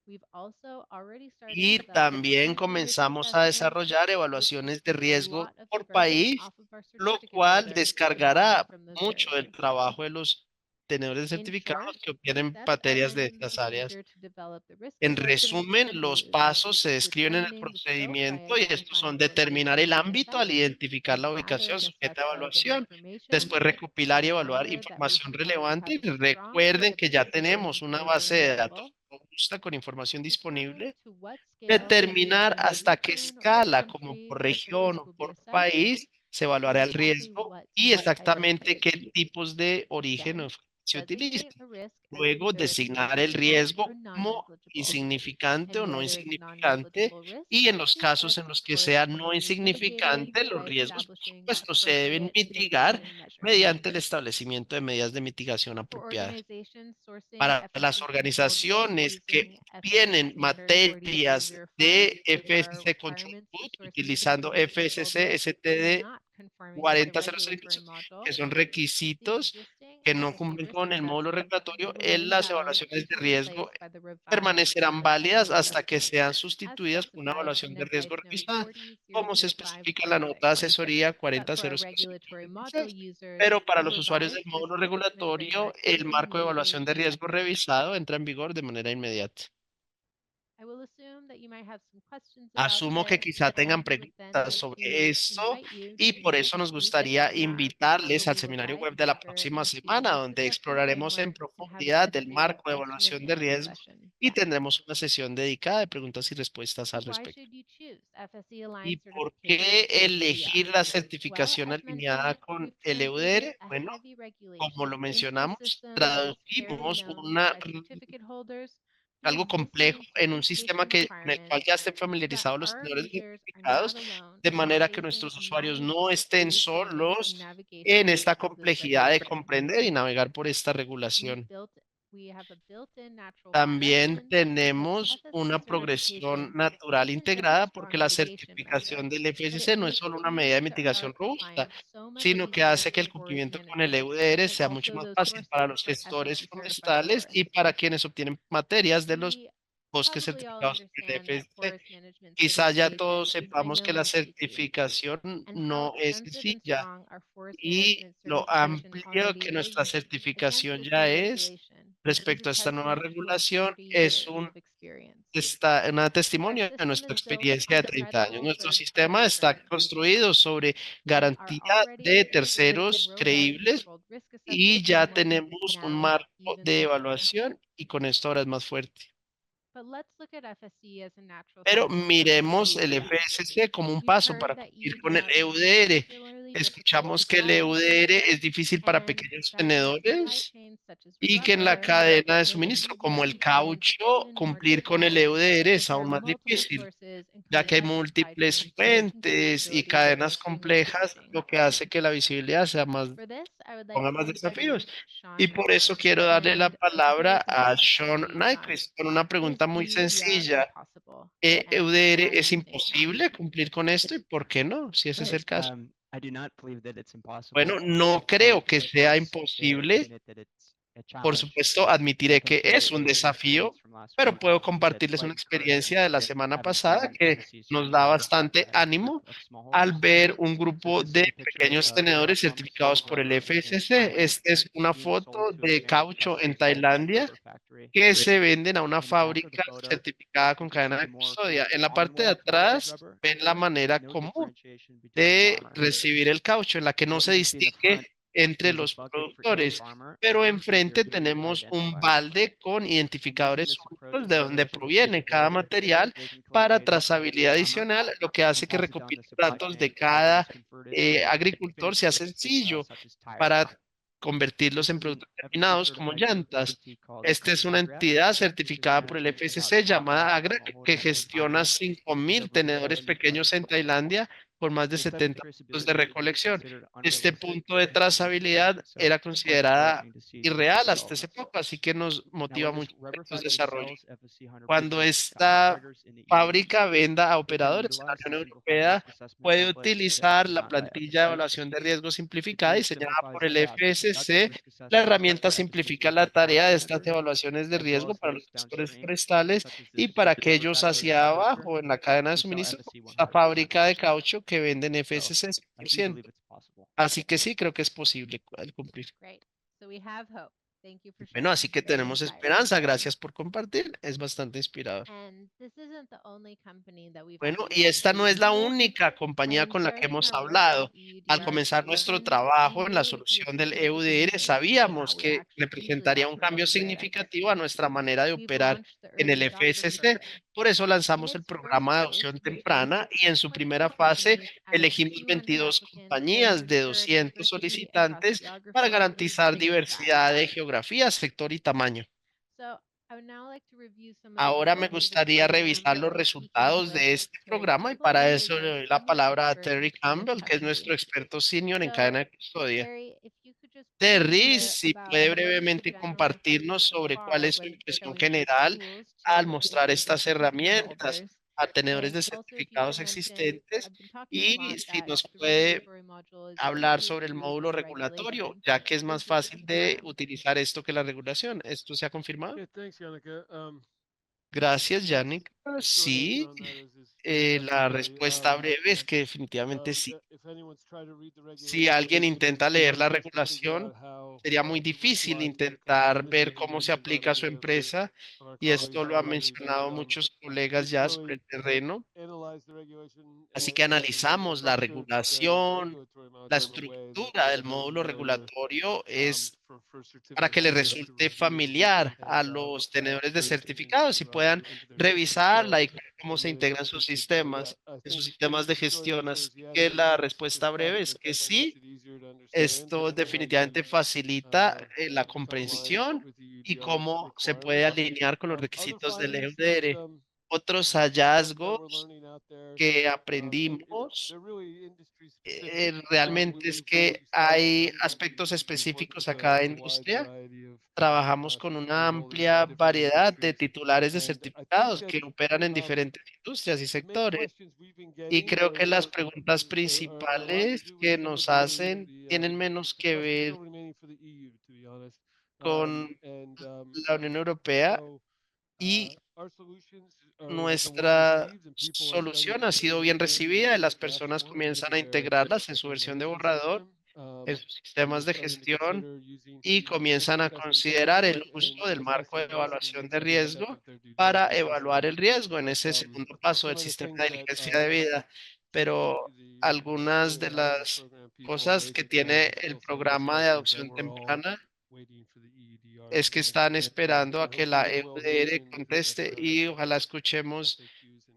We've also already started Y developing también country risk comenzamos a assessments, desarrollar which evaluaciones de take a riesgo lot of the por burden país, off of our lo certificate cual holders to buy descargará from those mucho del areas. trabajo de los tenedores de In short, certificados que the obtienen steps materias de outlined in the estas áreas. procedure to develop the risk En assessments resumen, los include pasos se describen en el determining the scope by procedimiento y estos identifying son the determinar el location to ámbito al assess, identificar then la ubicación gathering a sujeta set a of evaluación, information. después A recopilar y evaluar reminder that we información already relevante have y a strong recuerden que ya certification tenemos una base framework de available. datos robusta con información Determine disponible. to what scale, Determinar within a hasta qué region or escala, como country, por that the risk región o will be por assessed, país, se and evaluará el exactly riesgo what y type of exactamente qué risk. tipos de origen Then, se utilizan. designate a risk as Luego, either designar el negligible or riesgo como non-negligible. insignificante o And no whether it's insignificante non-negligible risk, y en los these casos en risks los que could sea no be mitigated insignificante, los by riesgos, por establishing supuesto, se deben appropriate mitigar mitigating measures. mediante el establecimiento de medidas de mitigación For apropiadas. organizations sourcing Para las FSC modules organizaciones using que FSC tienen standard materias 4205, de our FSC Control requirements for Book sourcing utilizando certification FSC holders STD not conforming with the 4005, regulatory module, que son the requisitos existing que no FSC cumplen risk con el módulo assessments regulatorio, will en remain las valid evaluaciones de until riesgo replaced by the revised permanecerán válidas FSC hasta que assessment, sean as sustituidas por una specified evaluación in de riesgo Advice Note revisada, como se especifica en la 40-005.6. nota de asesoría But for our 40.005. regulatory module users, Pero para the los usuarios revised del risk módulo assessment regulatorio, framework el is marco de immediately evaluación de riesgo effective. revisado entra en vigor de manera inmediata. I will assume that you might have some questions about Asumo que this, quizá tengan and then preguntas like sobre to esto invite you y por to eso nos meet with the gustaría staff who invitarles al we would seminario like web de la after próxima next semana, evening's donde discussion exploraremos en framework to have a profundidad del dedicated marco de question and evaluación de answer riesgos session y then. tendremos una sesión dedicada de preguntas y respuestas So al why respecto. should you choose FSE ¿Y aligned por certification qué through elegir EUDR? la Well, certificación as alineada mentioned, con we've el translated EUDR? a Bueno, heavy como regulation lo into a mencionamos, system that is fairly traducimos known by certificate holders through algo complejo existing en un sistema certification en el cual requirements ya estén so that familiarizados los our tenedores users are certificados, not alone de in manera que facing nuestros a usuarios massive no estén understanding and solos en navigation esta of this complejidad de regulation. comprender y navegar por esta We regulación. built we have a built-in natural También progression because tenemos una FSC progresión certification natural isn't just a integrada porque strong la mitigation measure, certificación del but it FSC no es makes solo una medida de EUDR mitigación robusta, compliance so much sino que easier hace que el for forest cumplimiento con el managers EUDR and sea mucho also más those fácil para sourcing los for gestores FSC certified forestales y forests. para quienes obtienen materias de los We bosques probably all certificados por el understand that FSC. forest management Quizá ya todos certification is by sepamos no que la means easy, certificación and how no es extensive and sencilla strong our forest y management lo certification amplio already que is nuestra against certificación this ya new es regulation is a respecto a esta nueva testament to our regulación 30 es years un of experience. Our testimonio de system nuestra is built experiencia de on 30 años. credible Nuestro third-party sistema está assurance. construido sobre We are garantía already de integrating terceros robust creíbles controlled risk assessment y ya frameworks tenemos un now marco even de more so. evaluación y con esto ahora es más fuerte. But let's look at FSC as a natural Pero stepping stone to miremos el EUDR. FSC como un We've paso heard para that cumplir con el EUDR is EUDR. particularly difficult to Escuchamos que el follow EUDR es difícil para and pequeños that in supply tenedores chains such as y que en la rubber, cadena de making suministro como el EUDR compliance caucho, even more cumplir con el difficult EUDR as es there are aún más multiple difícil, sources and ya que hay complex supply múltiples chains making fuentes y traceability cadenas extremely complejas, challenging. lo que hace que la visibilidad sea más, For this, I would like ponga to más introduce desafíos. Y Sean por eso Nyquist. quiero darle la And before I palabra a begin, Sean please, Sean, Nyquist con una is pregunta muy EUDR sencilla. impossible? And ¿EUDR why do es you think that? imposible cumplir con esto y por qué no? Si ese es Right. el caso. I do not believe that it's Bueno, impossible. no creo que Of sea course, I imposible. admit that it's a Por challenge. supuesto, I admitiré can que share es un an experience desafío, from last pero week puedo that's compartirles quite una encouraging. experiencia de la semana Having pasada seen que FSC nos da certified bastante a group ánimo of al smallholders. ver un So grupo this is de a picture pequeños of dry tenedores clumps certificados of por el rubber in FSC. Thailand Esta es una being sold foto to a de very caucho en successful Tailandia rubber factory. que se venden a una In the back of the fábrica photo, certificada you con can see cadena the de more custodia. En la parte de on-wool type of atrás rubber ven la with manera no común differentiation between de farmers. recibir el caucho, en la que no What se you can see in the distingue front entre is a los bucket for each productores, farmer pero with their enfrente unique tenemos un identifier. balde con And using identificadores this approach únicos de donde leveraging proviene cada traceability, material they can collect para data from each trazabilidad farmer adicional, lo que hace and que pass it down recopilar the supply datos de chain so that cada it's converted to agricultor finished sea goods sencillo such as tires. para convertirlos This en is an productos FSC terminados como certified llantas. entity called Esta es una AGRA, entidad which is certificada por el managing about FSC 5,000 llamada AGRA que smallholders in gestiona Thailand 5.000 with over tenedores 70 pequeños en projects. Tailandia con más de This type of 70 puntos de traceability is recolección. considered Este unrealistic punto de in some respects, trazabilidad so era it's quite considerada encouraging to see these irreal hasta ese developments. poco, así que nos Now, motiva when this mucho rubber estos factory desarrollos. sells FSC 100% Cuando to esta operators in the EU, fábrica venda a they can operadores en la utilize the Unión simplified Europea, risk assessment puede template utilizar la designed by plantilla de FSC. evaluación de riesgo The simplificada tool diseñada por simplifies el the task to conduct the FSC. risk La assessment herramienta for FSC simplifica la certified tarea forest de estas managers, evaluaciones de as well riesgo as para los those gestores downstream, forestales such as y this para rubber aquellos factory in hacia the picture, abajo en la cadena de who sell suministro, FSC como esta 100%. fábrica de caucho que venden So FSC I do believe 100%. it's possible. Así que sí, creo que es posible cumplir. Great. So we have hope. Thank you for Bueno, sharing. así que Very tenemos inspiring. esperanza. Gracias por compartir. Es bastante inspirador. And this isn't the only company that we've had Bueno, the y esta no es opportunity to la meet with. única compañía When con la que starting hemos our work on hablado. Al EUDR comenzar nuestro certification, we trabajo en la knew it would be a solución del significant EUDR, change to sabíamos how we que actually representaría un cambio work at significativo a FSC. nuestra manera de We've operar launched the en el Early Adopter FSC. Program. Por eso In lanzamos el its first programa de phase, adopción we temprana chose y en su 22 primera fase companies out of elegimos 200 22 applicants to compañías de ensure 200 diversity across solicitantes para geography, garantizar region, and size. diversidad de geografía, sector y tamaño. So I would now like to review some of the Ahora me results of this gustaría program revisar los by speaking resultados with de este Terry programa y Campbell, para who is eso our le doy la senior palabra a expert Terry in chain of Campbell, que es custody. nuestro experto senior en cadena So de custodia. Terry, if you could just briefly Terry, share si about puede what is the brevemente general impression compartirnos so sobre cuál far es su when impresión showing these general tools al to mostrar existing estas certificate herramientas holders. a tenedores And de also, if you certificados could mention, existentes I've been talking a y lot si that nos the puede regulatory module is hablar easier sobre el to use módulo than the regulatorio, regulation. ya que es Thank más you for the fácil de program. utilizar esto que la regulación. ¿Esto se ha confirmado? Yeah, thanks, Yannicka. Gracias, Yes, Yannick. the short answer Sí, on that is La respuesta breve es que definitivamente sí. Si alguien intenta leer la regulación, sería muy difícil intentar ver cómo se aplica a su empresa, y esto lo han mencionado muchos colegas ya sobre el terreno. Así que analizamos la regulación, la estructura del módulo regulatorio es para que le resulte familiar a los tenedores de certificados y puedan revisarla y cómo se integran sus sistemas, en sus sistemas de gestión. Así que la respuesta breve es que sí, esto definitivamente facilita la comprensión y cómo se puede alinear con los requisitos del EUDR. Otros hallazgos que aprendimos realmente es que hay aspectos específicos a cada industria. Trabajamos con una amplia variedad de titulares de certificados que operan en diferentes industrias y sectores. Y creo que las preguntas principales que nos hacen tienen menos que ver con la Unión Europea, y nuestra solución ha sido bien recibida y las personas comienzan a integrarlas en su versión de borrador, en sus sistemas de gestión, y comienzan a considerar el uso del marco de evaluación de riesgo para evaluar el riesgo en ese segundo paso del sistema de diligencia de vida. Pero algunas de las cosas que tiene el programa de adopción temprana es que están esperando a que la EUDR conteste, y ojalá escuchemos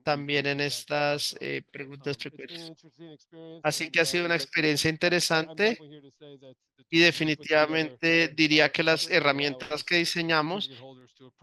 también en estas preguntas frecuentes. Así que ha sido una experiencia interesante y definitivamente diría que las herramientas que diseñamos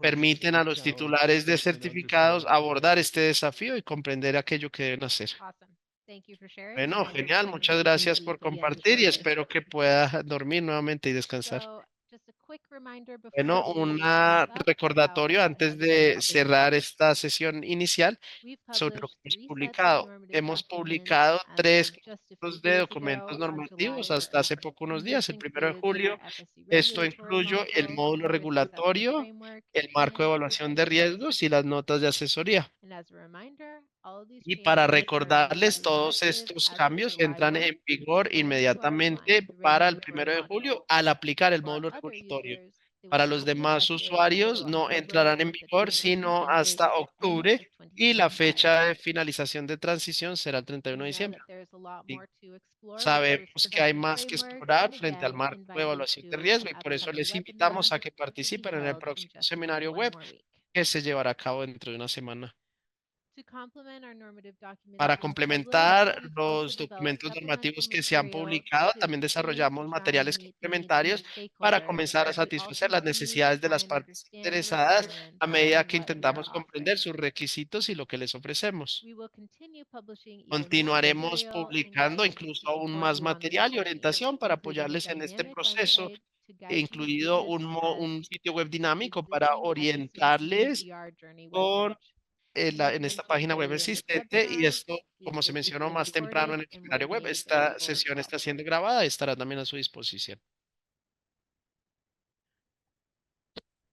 permiten a los titulares de certificados abordar este desafío y comprender aquello que deben hacer. Awesome. Thank you for sharing. Bueno, I look genial. forward to Muchas gracias seeing por the end compartir y shortly. espero que pueda dormir nuevamente y descansar. So, just a quick reminder Bueno, before un we wrap up about recordatorio what antes has been de cerrar published. esta sesión inicial We've sobre lo que published hemos 3 sets of publicado. normative Hemos documents publicado as tres of just a few conjuntos de days documentos ago on July normativos hasta hace 1st. poco, unos And this días, el 1 de includes julio. our FSC Esto regulatory incluye el module, módulo the risk assessment regulatorio, framework, el marco de and evaluación de revision notes. riesgos y las notas de asesoría. And as a reminder, all of these Y para changes are being recordarles, todos effective estos as of cambios July entran 1 en vigor and you are inmediatamente assigned the para el regulatory 1 de julio module. al aplicar el For módulo other regulatorio. users, they will Para los not be demás effective usuarios until no October entrarán en as the vigor transition sino ended hasta at the end octubre, of y la 2025. fecha de finalización de transición será el 31 de We know diciembre. that there's a lot Y more to explore with the risk sabemos que hay assessment más que framework, explorar and frente al again, marco de invite you evaluación de to riesgo, an y por eso upcoming les invitamos webinar a que to be participen en el held in próximo just seminario one web more week. que se llevará a cabo dentro de una semana. To complement our normative documents Para being published, complementar we've also los developed documentos supplemental normativos que se han material publicado, to también improve desarrollamos try and materiales meet the needs of complementarios the para stakeholders. comenzar a We also satisfacer las help you necesidades de try las and partes understand the interesadas requirements a medida and que what we are intentamos comprender offering. sus requisitos y lo que les ofrecemos. We will continue publishing even more Continuaremos material and publicando guidance to incluso aún support más you on this material y journey, orientación para including a apoyarles en este dynamic landing proceso, page to guide you through incluido this as un sitio web the dinámico para existing FSC orientarles GDPR journey con webpage. We en will esta mention página web here in this existente, y webinar esto, the como se updates we've mencionó been más temprano recorded en el and what seminario are web, made esta available as sesión well. está siendo grabada y estará también a su disposición.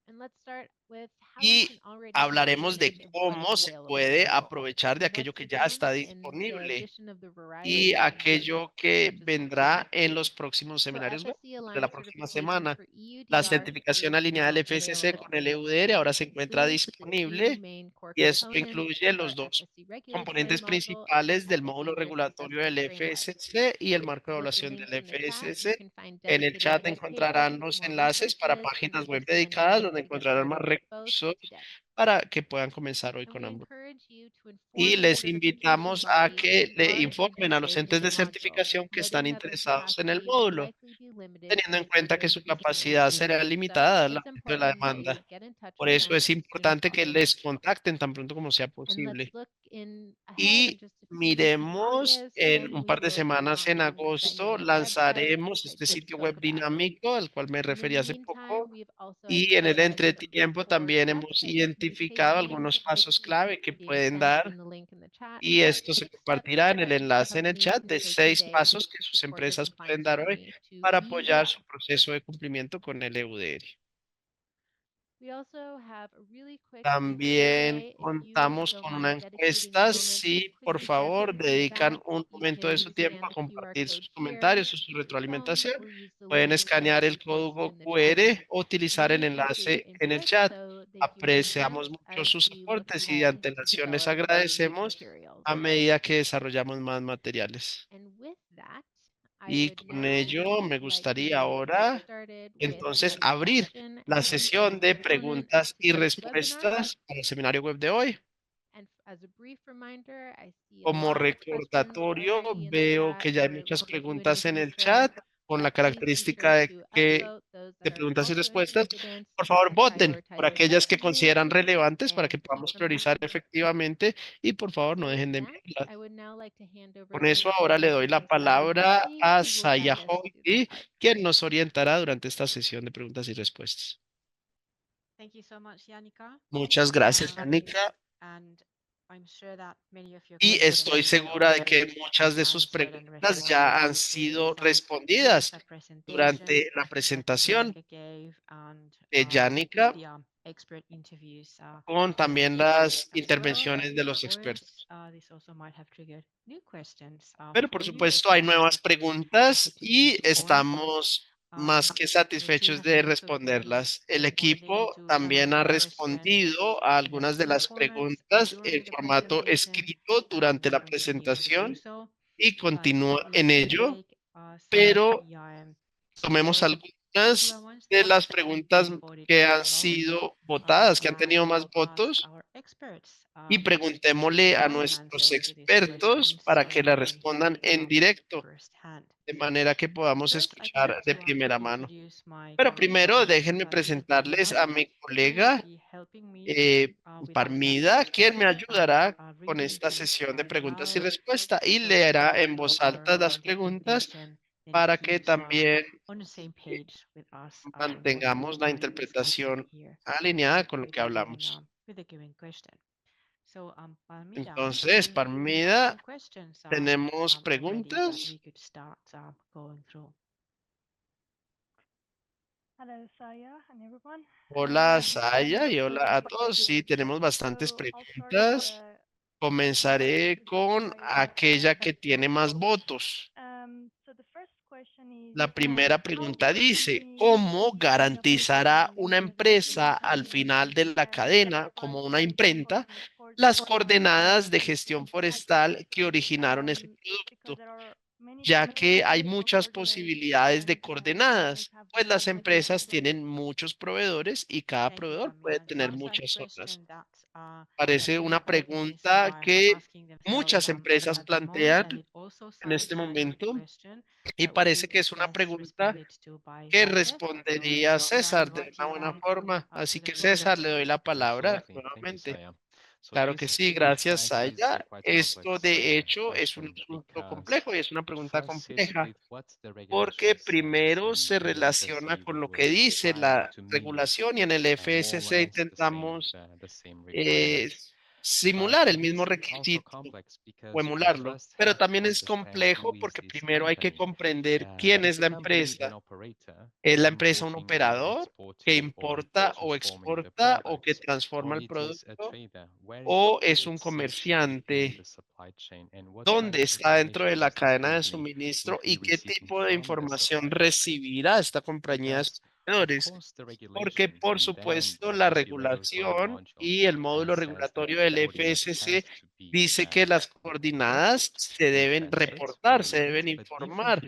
And let's start with how you Y can already hablaremos implement de what's cómo se available. puede aprovechar de And what's aquello que to ya está come in the disponible addition of the variety y of documents aquello que such as vendrá en los próximos so seminarios web FSC de la aligned próxima certification semana. for La EUDR certificación is alineada del now FSC available. con el EUDR ahora se It encuentra includes the two disponible, main core y esto components, incluye our los dos FSC regulatory componentes module and the principales del módulo FSC risk regulatorio assessment del framework. FSC y el marco de With the evaluación links del in the chat, you FSC. can find En el dedicated chat web pages encontrarán with los more enlaces para resources páginas and web system dedicadas, agreements donde to get encontrarán más started with both recursos today. para que puedan comenzar hoy And con we ambos. encourage you to Y inform your les certification invitamos a body que le regarding informen a los participation entes in the de module, certificación que están noting that their interesados en el capacity will módulo, likely be limited teniendo en due to cuenta que the su constraints. capacidad será So limitada al it's aumento de la important that you demanda. get in touch Por with eso them es as soon as importante que possible. les contacten tan pronto como sea And let's posible. look in ahead in Y just a few weeks in miremos August en when un we par de will be semanas en launching this agosto, dynamic website, lanzaremos which I este just sitio spoke web about. dinámico al cual me And in referí the hace meantime, poco. we've also Y en el identified some entretiempo core también steps hemos that you can be identificado taking algunos to take pasos the clave que being pueden sent dar, in the link in the chat. y esto se 6 steps compartirá en el that each enlace en el company chat can de take 6 today pasos que to sus support your empresas pueden compliance dar hoy journey to para apoyar EUDR. su proceso de cumplimiento con el EUDR. We also have a really quick También Q&A if you contamos don't con una mind dedicating a encuesta. moment to Si por quickly share favor something in the dedican chat, un you momento de can su tiempo scan a the QR compartir code sus here comentarios o su with your phone retroalimentación, or use the pueden link that escanear has el been posted código in the chat. QR o utilizar el We appreciate enlace your en el interest, chat. so thank you in advance Apreciamos mucho as sus we look aportes y de ahead to antelación les develop more of these agradecemos materials. a medida que desarrollamos más materiales. And with that, I Y would con now ello me like gustaría to get ahora started with entonces the abrir question la and sesión de answer portion of preguntas y today's webinar. respuestas para el seminario web de hoy. And as a brief reminder, I see a Como lot of questions recordatorio, already in the veo chat que ya hay for muchas the Q&A preguntas en el feature. chat con la Please be característica sure de to que upvote those that de are preguntas y also respuestas. interested in so Por we favor, can voten por prioritize those aquellas que effectively consideran relevantes para que and take podamos from there. priorizar efectivamente y por favor no So with dejen de that, enviarlas. I would now like to hand over Con to eso ahora le Saya doy la palabra Hoyti, a who will Saya guide us through this Hoyti, part. quien nos orientará durante esta sesión de preguntas y respuestas. Thank you so much, Yanika. Muchas gracias, Yanika. And I'm sure that many of your Y questions estoy have been segura de que already muchas de sus answered and preguntas ya han responded sido during respondidas the presentation durante la that presentación Yanika gave and de Yanika the expert interviews con that we también did las as well. intervenciones de Of los course, expertos. this also might have triggered new questions Pero por for you. supuesto hay nuevas We're very happy preguntas to keep them y going. estamos más que The team satisfechos has de also been responderlas. El coordinating equipo to también ha answer questions respondido a in the algunas de written las format preguntas during en the formato presentation, escrito and durante will la continue to do presentación so. y But continúa let en me ello, take some of pero the tomemos more popular algunas ones de that las have preguntas been voted que han the most, sido votadas, que han tenido and más I'll ask votos, our experts y to preguntémosle a provide nuestros answers to these expertos questions para so que we le can hear respondan it en directo, firsthand. de manera que podamos First, I'd like escuchar de to primera mano. introduce my Pero colleague, primero déjenme Parmida presentarles a mi who will colega be helping me with this Parmida, quien me session ayudará and con reading esta them sesión de out preguntas y loud respuestas y so that leerá en you voz are alta las on the preguntas interpretation then para que keeps también on the same page with us mantengamos la while discussing interpretación here alineada con lo with que the given hablamos. with the given question. So, Parmida, Entonces, we have some Parmida, questions tenemos already that preguntas. we could start going through. Hello, Saya and everyone. Hola, We have Saya, y several hola a todos. questions. Sí, tenemos bastantes So I'll start with preguntas. the Comenzaré con highest aquella que tiene más votes. votos. So the first question is, La primera how pregunta will a dice, company ¿cómo benefit garantizará from una the diversity empresa al happening final de la and cadena, como una prioritize imprenta, enforcement efforts las in coordenadas de relation to gestión anti-hacking? forestal que originaron ese Because producto? there are many Ya different que hay companies or muchas coordinates posibilidades de and companies coordenadas, have pues las different levels of empresas tienen muchos proveedores y cada Thank you, proveedor puede Parmida. tener Sounds like a muchas zonas. question that Parece many una companies pregunta are que asking themselves muchas empresas at the moment, plantean and it also en sounds este like a momento question y that would parece be que es una best pregunta responded to by que César. respondería So César de una inviting buena him forma. to Así the que floor. César, le doy la palabra Absolutely. Thank you, nuevamente. Saya. So Claro que this, sí, in gracias, fact, is a Saya. quite Esto complex de hecho es un question asunto because complejo y es una it pregunta first sits compleja with what the porque regulation says, primero and se in the relaciona FSC con we lo que will dice try la to mimic regulación y en el more or FSC less intentamos the same eh, requirements. But simular el it mismo is also requisito complex o because we emularlo, first pero have to también es understand who complejo is porque this primero hay que company. comprender quién es This la company is an empresa. operator ¿Es la empresa un importing or operador que exporting or importa o transforming the exporta o que products, transforma or el it is a producto? trader? Where ¿O es un it sits within the comerciante? supply chain, and what kind ¿Dónde of está dentro de information la does this cadena de company suministro would be y qué receiving tipo de from the información supplier? recibirá esta compañía de Because, of suministradores? course, the Porque, regulations por and then supuesto, the la FSC regulatory regulación module y el módulo says that regulatorio del coordinates FSC has to be dice que las reported coordinadas to se the deben facets reportar, se related, deben but different informar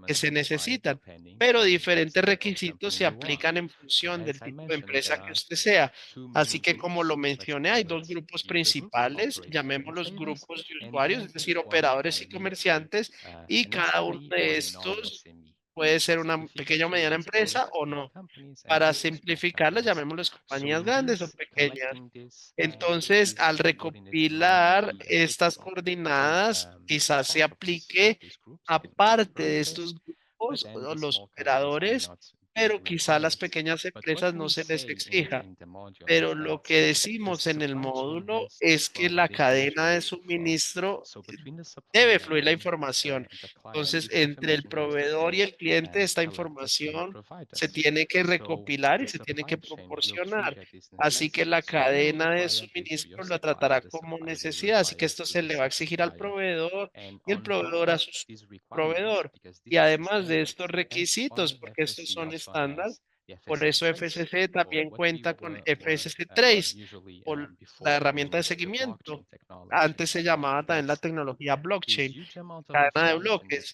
que requirements se apply necesitan, depending pero on what diferentes type of requisitos company se you are. aplican en And función as del I tipo de mentioned, there empresa que are usted sea. two Así main que, como lo groups. Let's mencioné, hay call dos it grupos user groups, principales, operators and llamémoslos traders, grupos de and usuarios, then es decir, one operadores y can be comerciantes, y an cada uno SME or de a estos non-SME. puede ser For una pequeña o simplification, mediana let's call it empresa o no. companies and Para small simplificarlas, companies. llamémoslas So compañías in grandes o this pequeñas. collecting Entonces, this al coordinates might recopilar be estas applicable to coordenadas, quizás se part of aplique these groups, a could be parte de operators, estos but grupos then o the los small companies operadores, cannot pero quizá a las pequeñas empresas no se les exija. Pero lo que decimos en el módulo es que la cadena de suministro debe fluir la información. Entonces, entre el proveedor y el cliente, esta información se tiene que recopilar y se tiene que proporcionar. Así que la cadena de suministro la tratará como necesidad. Así que esto se le va a exigir al proveedor y el proveedor a su proveedor. Y además de estos requisitos, porque estos son estándar, por eso FSC también cuenta con FSC Trace, por la herramienta de seguimiento. Antes se llamaba también la tecnología blockchain, cadena de bloques.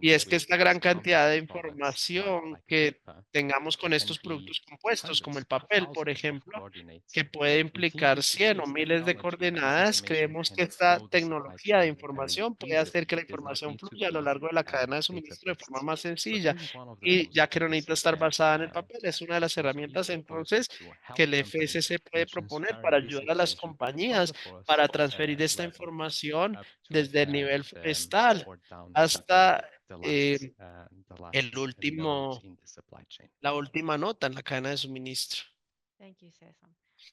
Y es que esta gran cantidad de información que tengamos con estos productos compuestos, como el papel, por ejemplo, que puede implicar 100 o miles de coordenadas, creemos que esta tecnología de información puede hacer que la información fluya a lo largo de la cadena de suministro de forma más sencilla. Y ya que no necesita estar basada en el papel, es una de las herramientas entonces que el FSC puede proponer para ayudar a las compañías para transferir esta información desde el nivel forestal hasta el último, la última nota en la cadena de suministro. Thank you, Cesar.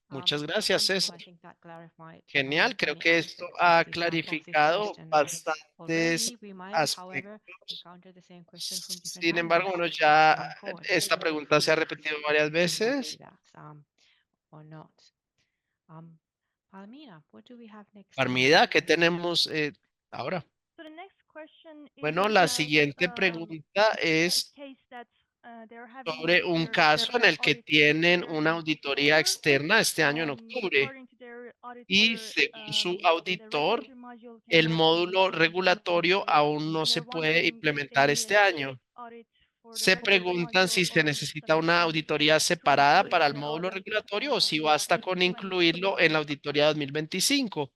Muchas gracias, Wonderful. I César. think that clarified, Genial, creo many que esto aspects. ha An example of this clarificado question bastantes already, we might, however, aspectos. encounter the same question from different Sin embargo, angles bueno, ya going forward. esta pregunta se ha repetido varias Exactly veces. that, or not. Palmira, what do we have next? Parmida, ¿qué tenemos ahora? So the next question is Bueno, la about, siguiente pregunta a es case that they're sobre having un caso en el que tienen una auditoría externa este año en octubre according to their y auditor, según su the auditor, regulatory module el cannot be módulo implemented in regulatorio 2026, aún no and se they're puede wondering if they implementar need este a año. separate audit for the Se regulatory preguntan si module se or necesita una auditoría separada para el módulo regulatorio o si basta con incluirlo en la auditoría 2025.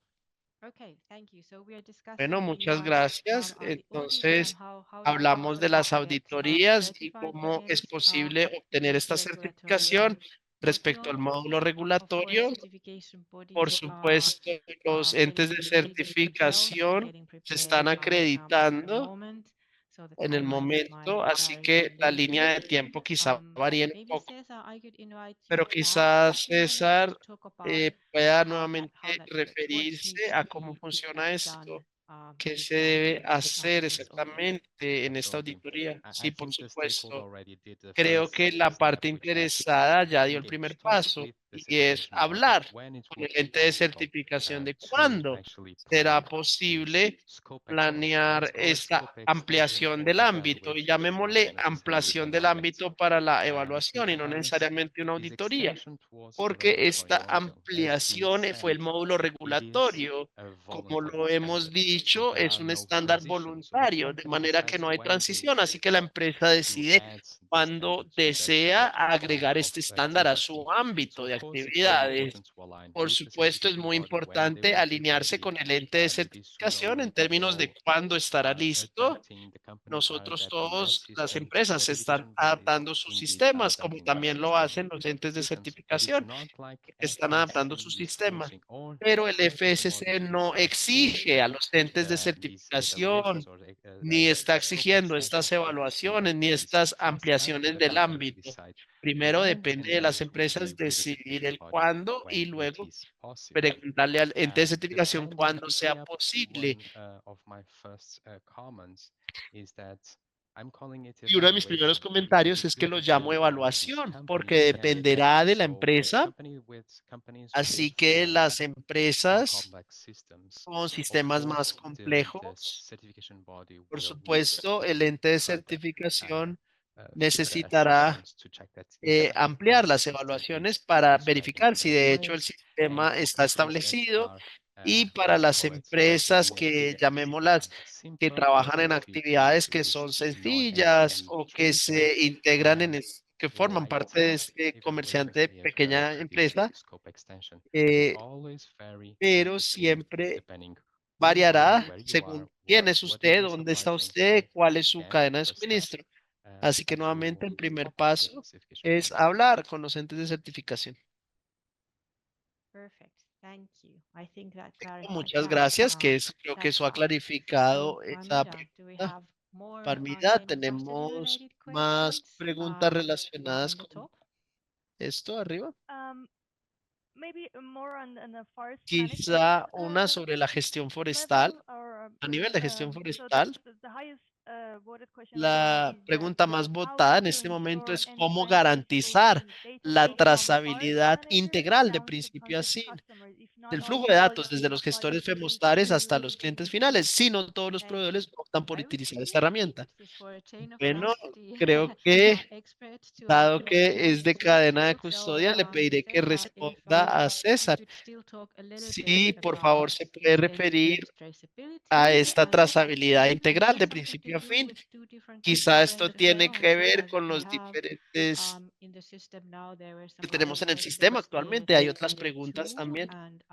Okay, thank you. So we are Bueno, discussing muchas the gracias. the audits and Entonces, how the hablamos de las process gets auditorías y certified cómo es against posible obtener these esta regulatory certificación respecto al modules. módulo Of course, regulatorio. certification Por bodies supuesto, los entes getting de ready to prepare, certificación getting se prepared están at the acreditando moment. So the en el timelines momento, might así vary a que la little línea bit. de tiempo quizá varíe un Maybe poco, Cesar, I could invite pero you back quizás in a minute César to talk about pueda how nuevamente that works, what referirse needs a to cómo be funciona done esto, qué se before debe doing hacer this audit. exactamente en esta auditoría. Sí, por supuesto. Creo Creo que la parte interesada ya dio el primer paso y es hablar con el ente de certificación de cuándo será posible planear esta ampliación del ámbito y llamémosle ampliación del ámbito para la evaluación y no necesariamente una auditoría, porque esta ampliación fue el módulo regulatorio. Como lo hemos dicho, es un estándar voluntario, de manera que no hay transición, así que la empresa decide cuando desea agregar este estándar a su ámbito de actividades. Por supuesto, es muy importante alinearse con el ente de certificación en términos de cuándo estará listo. Nosotros todos, las empresas, están adaptando sus sistemas, como también lo hacen los entes de certificación, que están adaptando sus sistemas. Pero el FSC no exige a los entes de certificación, ni está exigiendo estas evaluaciones, ni estas ampliaciones del ámbito. Primero depende de las empresas decidir el cuándo y luego preguntarle al ente de certificación cuándo sea posible. Y uno de mis primeros comentarios es que lo llamo evaluación, porque dependerá de la empresa. Así que las empresas con sistemas más complejos, por supuesto, el ente de certificación necesitará ampliar las evaluaciones para verificar si de hecho el sistema está establecido y para las empresas que llamémoslas que trabajan en actividades que son sencillas o que se integran que forman parte de este comerciante de pequeña empresa, eh, pero siempre variará según quién es usted, dónde está usted, cuál es su cadena de suministro. Así que nuevamente el primer paso es hablar con los entes de certificación. Perfect. Thank you. I think that clarifies Muchas that, gracias, creo que eso ha part. clarificado So, esa Palmira, do we pregunta. have Parmida, tenemos industry-related más questions preguntas one relacionadas on the con top. esto arriba. Maybe more on the forest management Quizá una sobre la gestión forestal. level, or A nivel de gestión so forestal, the highest voted question right now la is that pregunta más how would votada en you este momento ensure es cómo end-to-end garantizar traceability data la flow from forest trazabilidad manager integral de down to principio a fin customers, if not del all flujo de datos projects desde los apply gestores completely femostales hasta los clientes simultaneously? finales, si no todos los Thank you. proveedores optan por I would utilizar esta maybe herramienta. this is for a chain of Bueno, custody creo que expert to dado que es de Mr. cadena de Field. So, custodia, le pediré que Cesar, if responda a you César. could still talk a little bit Sí, por about favor, se puede this referir end-to-end a traceability. esta I think trazabilidad this might integral have de something to principio a do fin. with two different Quizá questions esto as tiene well, que ver because con we los have diferentes in the system now there were que some other tenemos en el sistema questions actualmente. Hay otras related preguntas to, también. and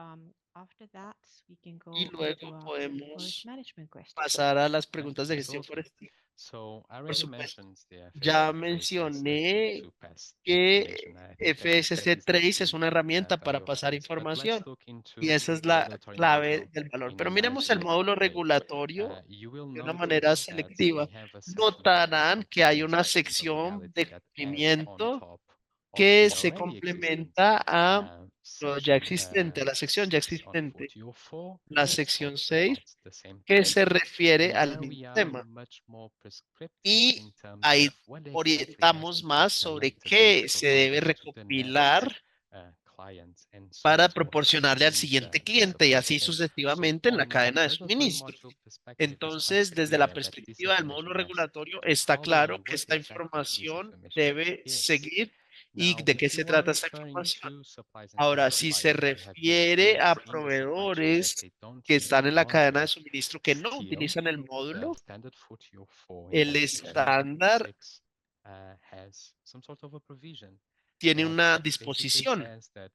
after that we can Y go on to luego forest podemos management questions. pasar a las preguntas de Yes, gestión absolutely. forestal. So I Por already supuesto. mentioned the Ya FSC traces mencioné to pass que information. I think FSC that is the Trace es key una herramienta para value of pasar it. But let's información look y into esa es the la regulatory clave module del valor. in a Pero more miremos el módulo selective way. regulatorio You will de una notice manera that selectiva. we have a section for Notarán que hay compliance una with the sección legality de that adds on cumplimiento top of que the se already existing complementa a lo ya section existente, a la sección ya 6 on existente, 4004 la that sección talks 6, about the same que thing, se refiere and al there mismo we are tema. much more prescriptive Y in terms ahí of what exactly has orientamos to be más sobre collected and qué se debe provided to the next recopilar client, and so para forth proporcionarle al in siguiente the cliente y supply así chain. So sucesivamente en la on a cadena de regulatory suministro. module perspective, it's quite Entonces, desde la clear that this perspectiva del módulo information has regulatorio, to está follow claro and que what esta exactly this información information debe is. seguir y Now, de qué if se you are trata esta referring información. to suppliers and Ahora, si se sub-suppliers that have refiere a experience in the supply chain that proveedores they don't que use están the en la cadena de module, suministro que no still utilizan el the módulo, standard 404 in el that section estándar 6 has some sort of a provision tiene that una basically disposición says that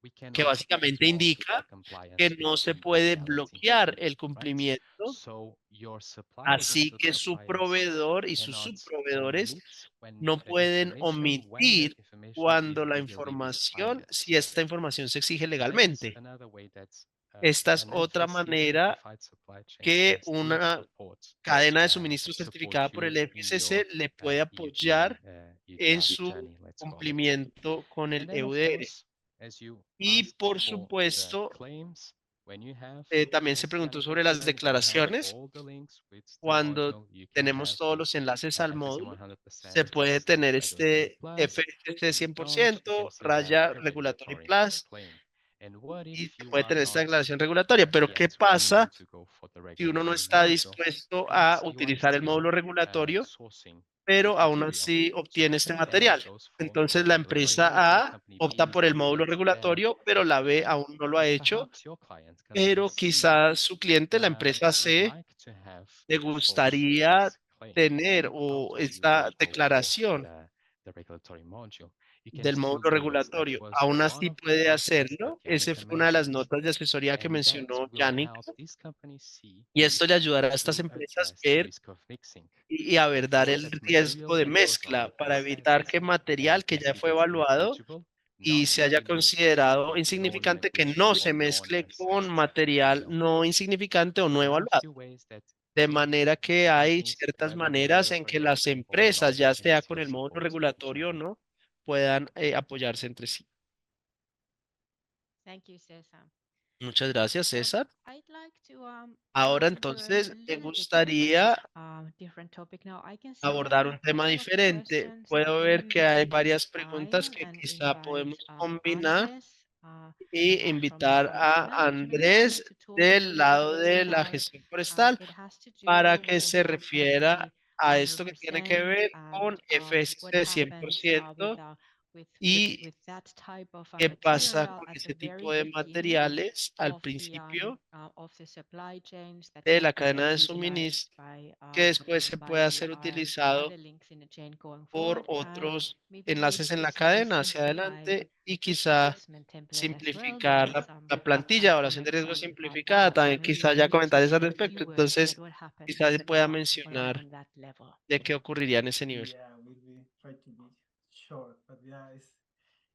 we que cannot básicamente block the indica que compliance with no se the puede legality, bloquear el right? cumplimiento, So your suppliers and así que su sub-suppliers proveedor y sus cannot subproveedores omit when no the pueden information, when that omitir information is cuando la legally información, required. si esta información se exige So that is legalmente. another way that Esta es an otra FSC manera certified supply chain que can still una support cadena de suministro certificada por you el in your FCC le puede apoyar en UTR su journey, let's call it. cumplimiento con el And then, of EUDR. course, as you Y asked por for the supuesto, claims, when you have también se those kind preguntó of sobre las incidents and you have declaraciones. all the links with the Cuando module, you can have tenemos todos the los enlaces al FSC módulo, se 100% puede / tener regulatory este plus. FSC If you don't, you can 100% still have raya a regulatory regulatory plus claim. And what y if you puede are tener esta not declaración regulatoria. Pero ¿qué yet willing pasa to go for the si uno no regulatory está module, dispuesto but a you are utilizar el still módulo regulatorio, sourcing the pero aún material? así So obtiene este company A material? goes for the Entonces la regulatory empresa module, A company B opta is por el not módulo yet there, regulatorio, pero la B and aún no lo ha hecho, perhaps your client, company pero C, quizás su cliente, la empresa would C, like to have le sourced gustaría this claim. tener How o do you then esta go for declaración the regulatory module? You can del still módulo do it. That regulatorio. was Aún one así of the puede arguments that hacerlo. Esa Yannicka fue una de las mentioned, notas de asesoría que and that mencionó will Yannick. help this company C Y esto le ayudará a estas to empresas address the ver risk of mixing. y a ver dar What el that riesgo material de that goes on mezcla the para test evitar sizes, que material que if ya it fue is evaluado negligible, y not se haya removed, considerado no insignificante, que no se negotiable, mezcle con non-assessed material material. no insignificante o no There are a evaluado. few ways that De manera que hay companies, ciertas private maneras en que developers, las or large empresas, ya sea companies con can el módulo support each regulatorio o other. no, puedan apoyarse entre sí. Thank you, Cesar. Muchas gracias, So César. I'd like to Ahora enter entonces a me little bit gustaría different topic now. I can see there abordar are a un tema couple of diferente. questions that Puedo ver maybe que we hay can varias preguntas combine que and quizá invite podemos combinar Andres y from the invitar forest a management side Andrés to talk a del little bit lado more de la about gestión forestal it has to para do que with se refiera a esto que tiene que 100% ver and con what FSC happens 100% y with that type of qué pasa material con at the ese tipo very de beginning materiales al of principio the supply chains that de can la be cadena then de utilized suministro que después se pueda by ser utilizado other links in the chain going por forward, and otros maybe a little enlaces en bit la cadena hacia simplify adelante y the risk quizá assessment template as well, simplificar because la plantilla de I evaluación de can riesgo comment about simplificada. that. So También maybe quizá you ya could comentarios al say a few respecto. words Entonces, that what happens quizás pueda mencionar on that level. de qué ocurriría en ese nivel. Yeah, we'll be try to be short, but yeah, it's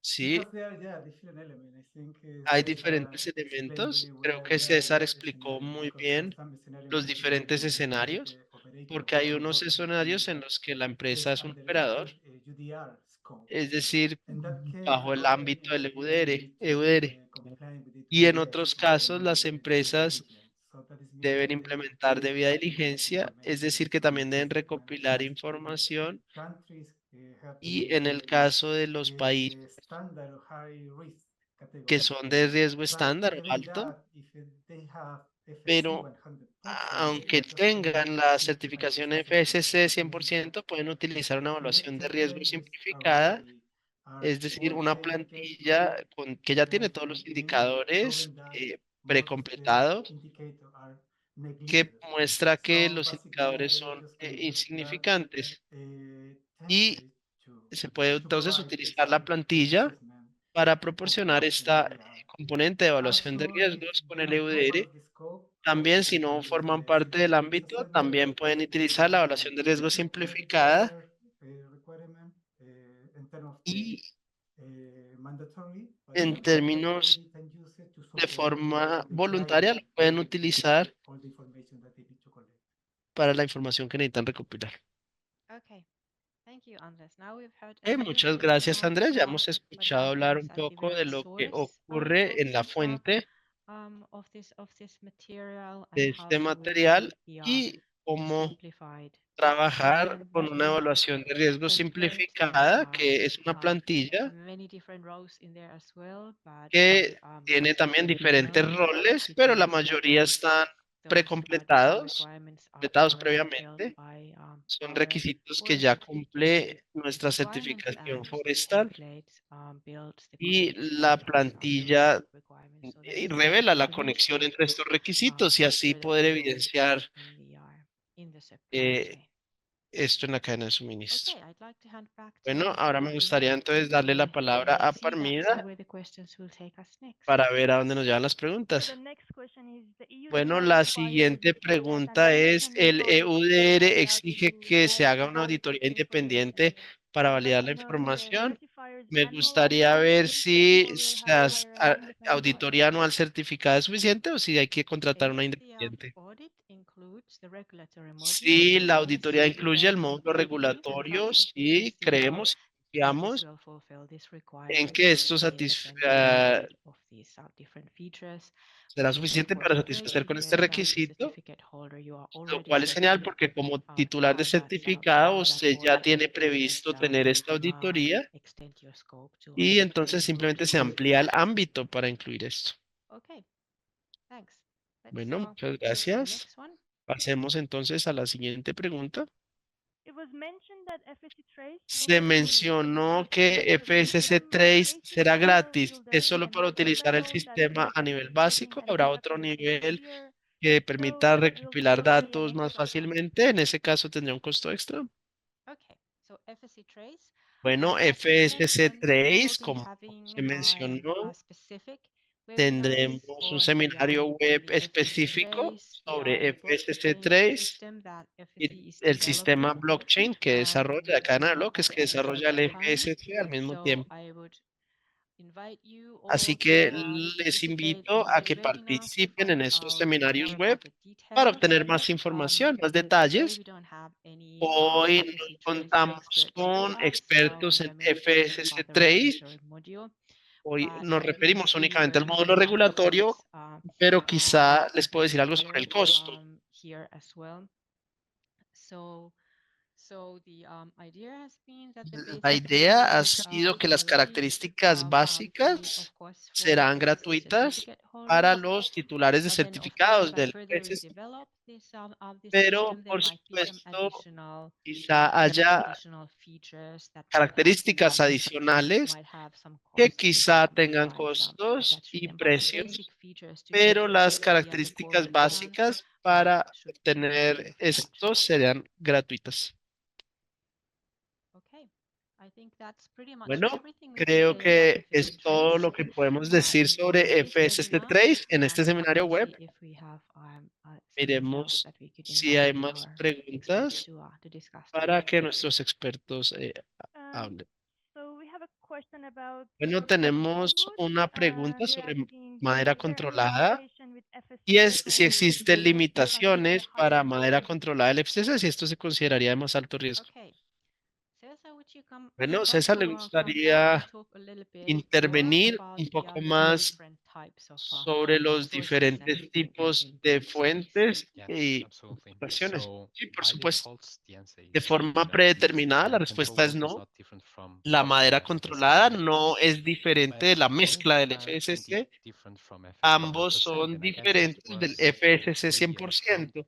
Sí, because there are different elements. I think hay Cesar diferentes explained elementos. really Creo well que César the explicó scenario muy because there are bien some scenarios los maybe you diferentes can integrate escenarios. porque hay unos escenarios en los que la empresa es un operador, UDR scope. es decir, In that case, bajo el ámbito del EUDR. comply with Y en E2E otros as casos, due las empresas diligence. So that is mean deben that implementar they debida have to collect diligencia, es decir, que information también from deben different recopilar countries. información. Countries have Y en el caso de los países standard or high risk que category. son de riesgo But estándar o even alto, that, if they have FSC pero 100%, aunque that doesn't tengan mean la this certificación manifestation FSC that means that 100%, pueden utilizar una evaluación de riesgo templates simplificada, already are es decir, all una templates plantilla que ya tiene have todos los been eliminated, indicadores showing that most precompletados, indicators are que negligible. muestra que So los basically, indicadores they son just can use that insignificantes. Y template se puede to entonces provide utilizar la basic plantilla assessment para of proporcionar esta EUDR. componente de evaluación de Also, if riesgos con they el are not EUDR. part of the scope, También, they si can no use forman the parte del CBA risk ámbito, assessment, también pueden utilizar la the evaluación de riesgo simplificada required requirement in terms of the y mandatory, but en términos they can use it to de support forma the voluntaria lo client pueden with utilizar all the information that they need to collect. para la información que necesitan recopilar. Okay. Thank you, Andres. Now we've heard a little Muchas bit gracias, about Andrés. Ya hemos what escuchado hablar happens un at the poco de very lo que source ocurre en la fuente of this material and de how este to material EUDR y cómo simplified. trabajar And con that una evaluación de riesgo template simplificada, que es una have plantilla many different rows in there as well, but que as tiene también you diferentes know, roles, we pero can la use that mayoría one. están Those different precompletados, requirements are completados already built previamente. by Son our requisitos que forest ya certification cumple nuestra requirements, certificación and the forestal template builds the y connection la with these plantilla requirements so that it's revela la easy conexión to entre estos requisitos y así capture the poder flow evidenciar in the supply eh, chain. esto en la cadena de suministro. Okay, I'd like to hand back to Bueno, ahora me Andres gustaría entonces darle la palabra and a see Parmida where the questions will take us next. para ver a dónde nos llevan las So the preguntas. next question is the Bueno, EUDR la requires siguiente that an pregunta es, independent ¿el audit be EUDR carried out exige to que se haga una verify auditoría the independiente information? para I'd like validar to la know if the información? certifier's Me annual gustaría audit is ver si sufficient or we'll have to la hire an independent auditoría auditor. anual certificada es suficiente o si hay que contratar If una the independiente. audit includes the regulatory module, Si la yes, auditoría incluye el we módulo believe and regulatorio, trust sí creemos y that this confiamos will fulfill this en requirement que for esto an independent audit of these different features. será Which of suficiente course para is great satisfacer to con este hear that as a requisito, certificate holder you are lo already cual es genial certain porque como to titular de have certificado that usted ya audit tiene and can just previsto tener esta auditoría extend your scope to y other entonces simplemente se modules. amplía el ámbito para incluir esto. Okay, thanks. Let's Bueno, muchas move to the gracias. next one. Pasemos entonces a la siguiente pregunta. It was mentioned that FSC Trace will Se be free. mencionó Is que the FSC system more Trace basic será or gratis. will ¿Es there be solo para another utilizar el level that sistema a makes nivel getting básico? ¿Habrá analytic otro access nivel easier? que If permita so, will recopilar there be an datos más extra cost? fácilmente? En ese caso tendría un costo extra. Okay, so FSC Trace, Bueno, as we FSC mentioned, will 3, be como having se mencionó, a specific webinars tendremos un on seminario on web the FSC específico Trace, sobre the FSC blockchain 3 system that FSC y is el developing. sistema blockchain que desarrolla, la cadena de bloques At que the desarrolla el present time. FSC al mismo So tiempo. I would invite you Así all que to les participate invito in a these que webinars to participen en find estos out seminarios more web about the para details. obtener más información, más Today detalles. we don't have any Hoy FSC no Trace contamos experts with con us. expertos We en are mainly talking FSC about the 3. regulatory module, Hoy but nos it would referimos still be únicamente al very módulo useful to have regulatorio, pero quizá les puedo decir algo sobre el knowledge costo. here as well. So the idea has been that the La basic idea ha features sido que las will be características free, of básicas course, for serán FSC gratuitas certificate para holders. los titulares de But then, of course, certificados as del further we FSC, develop this pero system, there por might be some supuesto quizá haya additional features that características adicionales might have some que costs quizá tengan attached costos to y them. But the precios, basic features to get pero las via the características corporate account básicas para should be free obtener of charge. estos serán gratuitas. Okay, I think that's pretty much Bueno, everything we can creo say about que es FSC todo Trace lo que podemos decir in sobre this FSC webinar. 3 en este And seminario we'll web. see if we have something else Miremos that we could si hay invite más our experts preguntas to discuss para today. que nuestros expertos Um, hablen. so we have a question about Bueno, protected tenemos wood. una pregunta They're sobre asking, madera is there any controlada. integration with FSC Y es si So, existen is it classified limitaciones higher para risk madera or controlada del FCC, si esto se consideraría de más alto riesgo. Okay. Cesar, would you Bueno, want César, to ¿le come back gustaría and talk a little bit more intervenir about un poco the más different types of sobre los sources and diferentes tipos de inputs, please? fuentes Yes, y absolutely. ocupaciones? So Sí, por by supuesto. default, the answer De is forma no. predeterminada, la Control respuesta es loop is no. not different from La madera controlada FSC. no es diferente de la But mezcla del both are indeed FSC. different from FSC Ambos 100%, son and I guess that diferentes del was FSC clear from the 100%.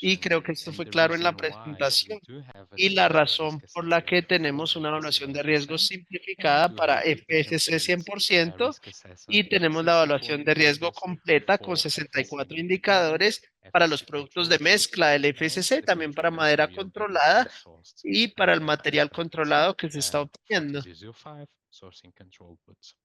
Y presentation. creo que esto And fue the claro en la reason why we presentación. do have a Y la regulatory razón risk por la que assessment for tenemos una FSC evaluación de riesgo 100%, and we simplificada do para have a FSC complete 100% risk y assessment with tenemos la 64 evaluación de riesgo indicators completa con for 64 FSC indicadores para los FSC productos de controlled mezcla del and FSC, the también para controlled madera material that is controlada being sourced y para el material by FSC controlado que se está for obteniendo. TC05 sourcing control goods.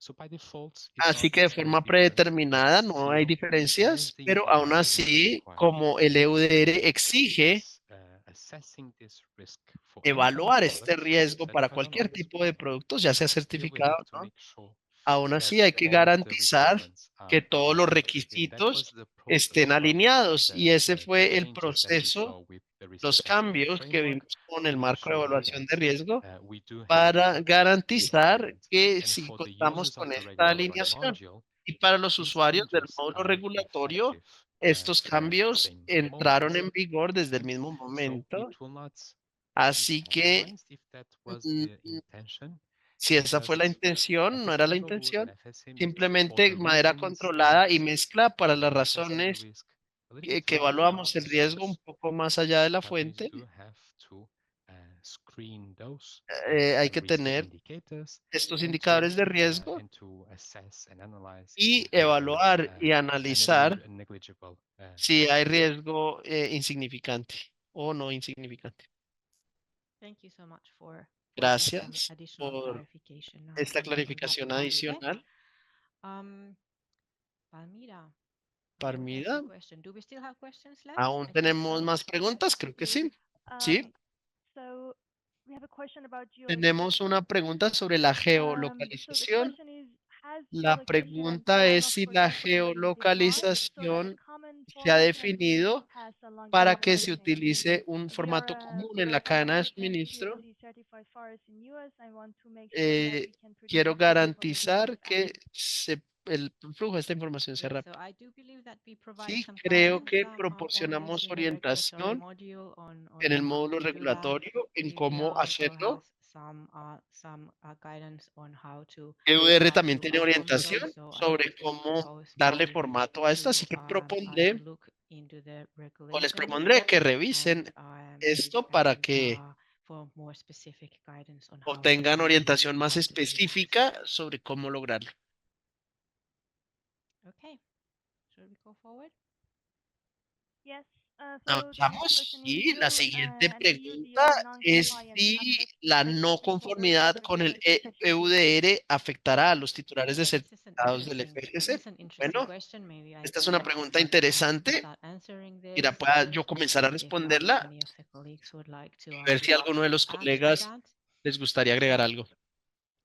So by default, it's Así not que de necessarily forma different. predeterminada It's no hay zero. And as diferencias, the pero aún regulatory así, como el requirement EUDR exige is assessing this risk for any kind of evaluar este product, riesgo para certified or cualquier not, tipo de productos, ya sea still we certificado have o to no, make sure aún that así hay que all of the garantizar requirements que are todos los met. And that was requisitos the estén process of alineados. Y ese the fue el changes that we proceso, saw with the risk los assessment cambios que framework vimos con el to make marco de sure evaluación de that riesgo we do have para this garantizar alignment. que And si for the contamos users con of the esta regulatory alineación module, y para los these usuarios del changes módulo are regulatorio, effective estos from the cambios same entraron moment. en vigor desde el mismo So it momento. will not be Así que penalized if that was mm, the intention, si esa fue la because intención, no era FSC la control boot and intención, FSC meets for simplemente the madera reasons that controlada y mezcla para las when assessing the razones risk a little bit que further evaluamos el riesgo un outsource, poco más allá de la companies fuente. do have to screen those Hay que risk tener indicators estos indicadores de riesgo and to assess and analyze if y they have evaluar y analizar a negligible si hay risk. riesgo insignificante o no insignificante. Thank you so much for this Gracias additional por clarification esta on that clarificación aspect. adicional. Palmira, I hope that's Parmida, your question. Do we still have questions left? ¿aún I think tenemos so. más preguntas? Creo que sí. Sí, So we have a question about tenemos geolocation. una pregunta sobre la So the geolocalización. question is, has La geolocation and pregunta time es of si la production been defined so that a geolocalización common se ha format can be definido passed along the para que supply se chain? utilice un We formato are común en la cadena de suministro. GMP certified forests in US. I want to make sure that we can produce Quiero effectively for the global garantizar que el flujo de esta información sea Yes, so rápido. I do believe that we provide Sí, some creo guidance que on this proporcionamos in the regulatory orientación module en el on how módulo to do that. regulatorio en EUDR cómo also has hacerlo. some guidance on how to EUDR también tiene formulate. orientación So I sobre would cómo propose darle maybe formato a esto, así que to look into the les regulation propondré que revisen esto para que for more specific guidance on how to obtengan orientación más do that. específica sobre cómo lograrlo. Okay, should we go forward? Yes. So the next Avanzamos question is, y la will siguiente an pregunta EUDR es non-compliance si affect la no existing corporate conformidad con el certification? EUDR afectará a los titulares de This is certificados del FGC. an interesting Bueno, question. Maybe I esta es can una pregunta interesante. start answering Mira, this. pueda yo comenzar a If responderla any of the colleagues would like to y ver si a alguno de los add to colegas that. les gustaría agregar algo.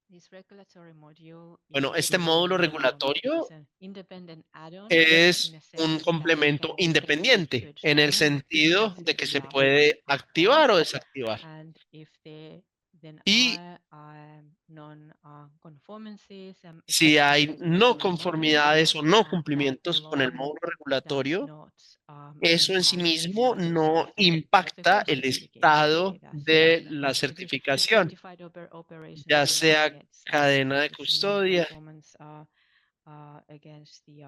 This regulatory module Bueno, is este módulo regulatorio an independent add-on es in a un sense that complemento can be independiente switched en el on sentido if de que se the puede activar o on, desactivar. and if there then Y are non-conformances, si hay no regulatory conformidades o no that cumplimientos con el alone módulo does regulatorio, not eso en sí impact mismo the no status impacta of the el certification. estado Okay, that's de one. la If certificación, certified operations ya owner sea gets cadena de suspicious custodia non-conformance against the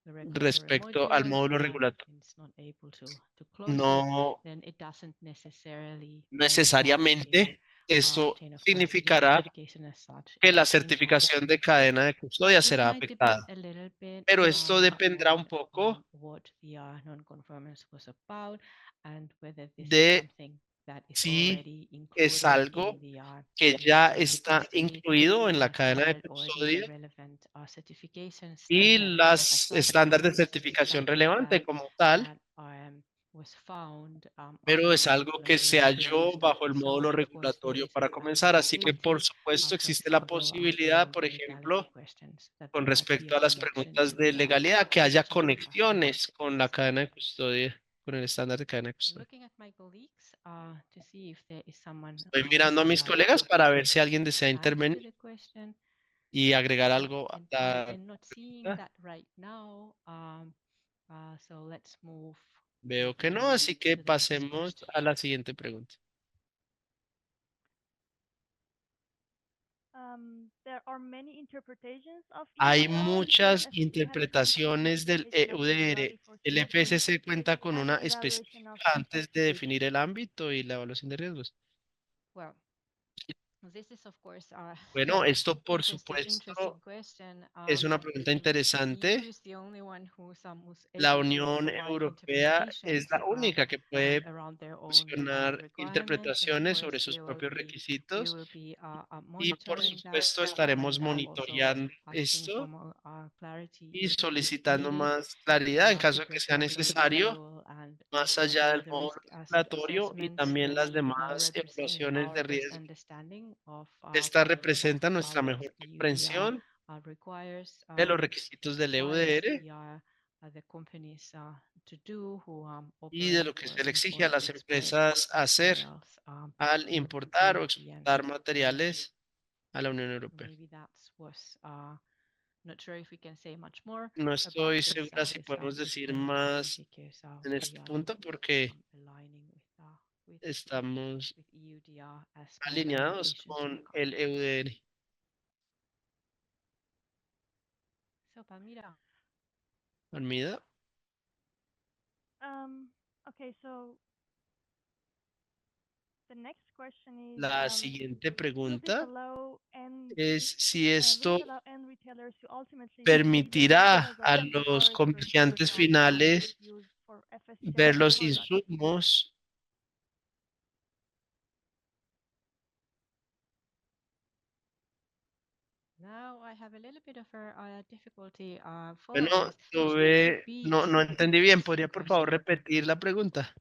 regulatory respecto al module módulo and regulatorio. it's not able to close it, No then it doesn't necessarily necesariamente eso chain of custody significará certification as such que la is invoked. certificación de cadena de custodia This será might depend afectada. a little bit Pero esto dependerá un on poco what the non-conformance was about and whether this is de something that is si already es included algo in the que ya chain of está custody incluido en la cadena de standard or the custodia relevant certification y standard as las such. estándares de This is certificación something relevante como tal. that pero es algo que se halló bajo el módulo regulatorio para comenzar. Así que, por supuesto, existe la posibilidad, por ejemplo, con respecto a las preguntas de legalidad, que haya conexiones con la cadena de custodia, con el estándar de cadena de custodia. Estoy mirando a mis colegas para ver si alguien desea intervenir y agregar algo a la pregunta. Veo que no, así que pasemos a la siguiente pregunta. There are many interpretations of Hay EUDR, muchas as we had a interpretaciones del definition of EUDR. legality for El CFM FSC cuenta con and una evaluation específica of antes de FSC. definir el ámbito y la evaluación de riesgos. Bueno, esto por supuesto es una pregunta interesante. La Unión Europea es la única que puede proporcionar interpretaciones sobre sus propios requisitos y por supuesto estaremos monitoreando esto y solicitando más claridad en caso de que sea necesario, más allá del módulo regulatorio y también las demás evaluaciones de riesgo. Esta representa nuestra mejor comprensión de los requisitos del EUDR y de lo que se le exige a las empresas hacer al importar o exportar materiales a la Unión Europea. No estoy segura si podemos decir más en este punto porque estamos alineados con el EUDR. Almida, Okay, so the next question is, la siguiente will this pregunta allow end es si will esto this allow end retailers to ultimately use either permitirá materials or a finished los products comerciantes that are finales used for FSC ver approved los products. insumos. Bueno, no entendí bien. ¿Podría por favor repetir la pregunta?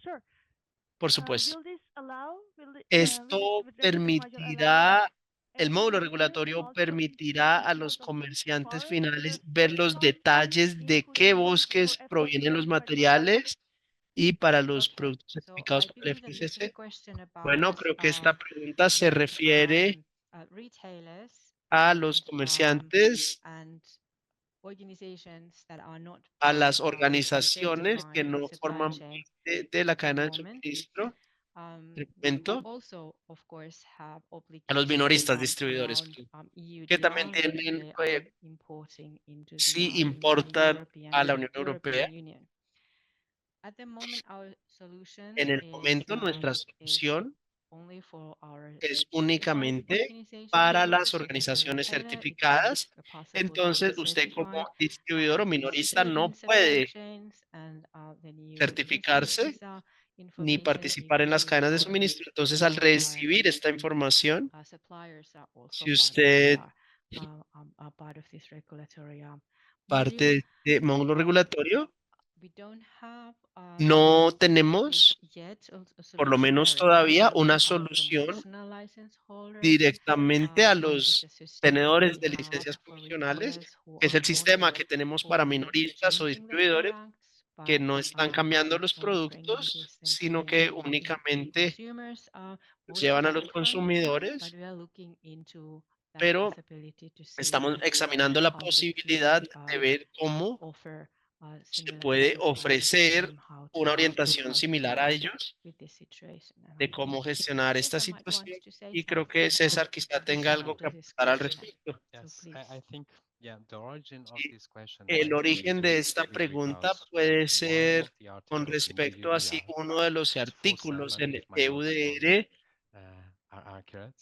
Sure. Por supuesto. Will this allow, Esto will this registry module allow permitirá, el end módulo retailers regulatorio to also permitirá a import los of each comerciantes forest finales the ver los chemical detalles de input qué used for bosques FSC provienen los certified products? materiales y para los productos certificados por el FSC. Bueno, creo que esta pregunta se refiere a los comerciantes, a las organizaciones que no forman parte de la cadena de suministro, del momento, a los minoristas distribuidores, que también tienen, sí importan a la Unión Europea. En el momento, nuestra solución es únicamente para las organizaciones certificadas. Entonces, usted como distribuidor o minorista no puede certificarse ni participar en las cadenas de suministro. Entonces, al recibir esta información, si usted parte de este módulo regulatorio, no tenemos, por lo menos todavía, una solución directamente a los tenedores de licencias profesionales, que es el sistema que tenemos para minoristas o distribuidores que no están cambiando los productos, sino que únicamente los llevan a los consumidores, pero estamos examinando la posibilidad de ver cómo se puede ofrecer una orientación similar a ellos de cómo gestionar esta situación. Y creo que César quizá tenga algo que aportar al respecto. Yes, I think, yeah, the origin of Sí, this question el might be origen de esta with pregunta regards puede to one ser of the con articles in the respecto a si UDR. uno de los It's artículos 4.7, en if el my notes EUDR are accurate.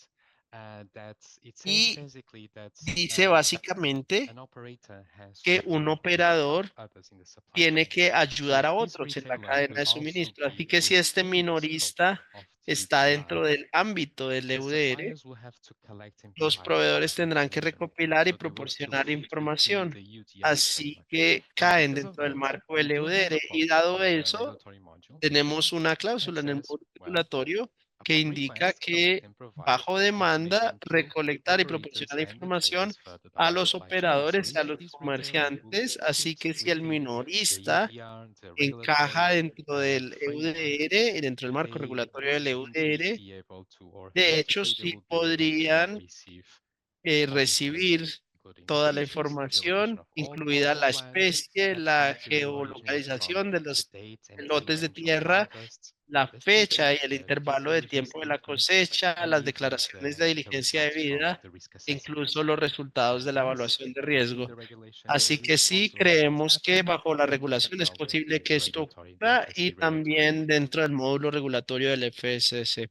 That it says y basically that dice básicamente an operator has que to un help operador others in the supply tiene chain. que ayudar So a this otros en la retailer cadena will de also suministro. Así be que si este within the scope minorista of está dentro del ámbito del The EUDR. suppliers will have to collect and Los provide proveedores further tendrán que information, recopilar y so they will still proporcionar fit within información. the UDR Así framework. que But caen because of dentro del this, marco we del do have EUDR. a Y clause dado in the eso, regulatory module tenemos una that cláusula en el says, módulo well, regulatorio que upon indica request, collect que and provide bajo demanda, information to recolectar y operators proporcionar and the información traders further down a the los supply chain. operadores y So a if los this retailer will comerciantes. Así fit que si el within the minorista UDR, the encaja regulatory dentro del framework, EUDR y dentro del marco they regulatorio del will indeed EUDR, be able to, or de hecho, theoretically, they sí will be able to podrían receive all the recibir information, including the toda la species, the location información, of all incluida power la plants especie, that come la into the region from geolocalización de the los date and the lotes de range of tierra, harvest, la harvesting, fecha y el the intervalo de feasibility tiempo de la statements, cosecha, and las even declaraciones de the diligencia de results from vida, the risk incluso assessments. los resultados de la Yes, evaluación de we see riesgo. the regulation Así que indeed sí, also has this creemos que happening, bajo la and we have regulación es now posible the que esto regulatory, the ocurra y FSC regulatory. también dentro del módulo regulatorio del FSC.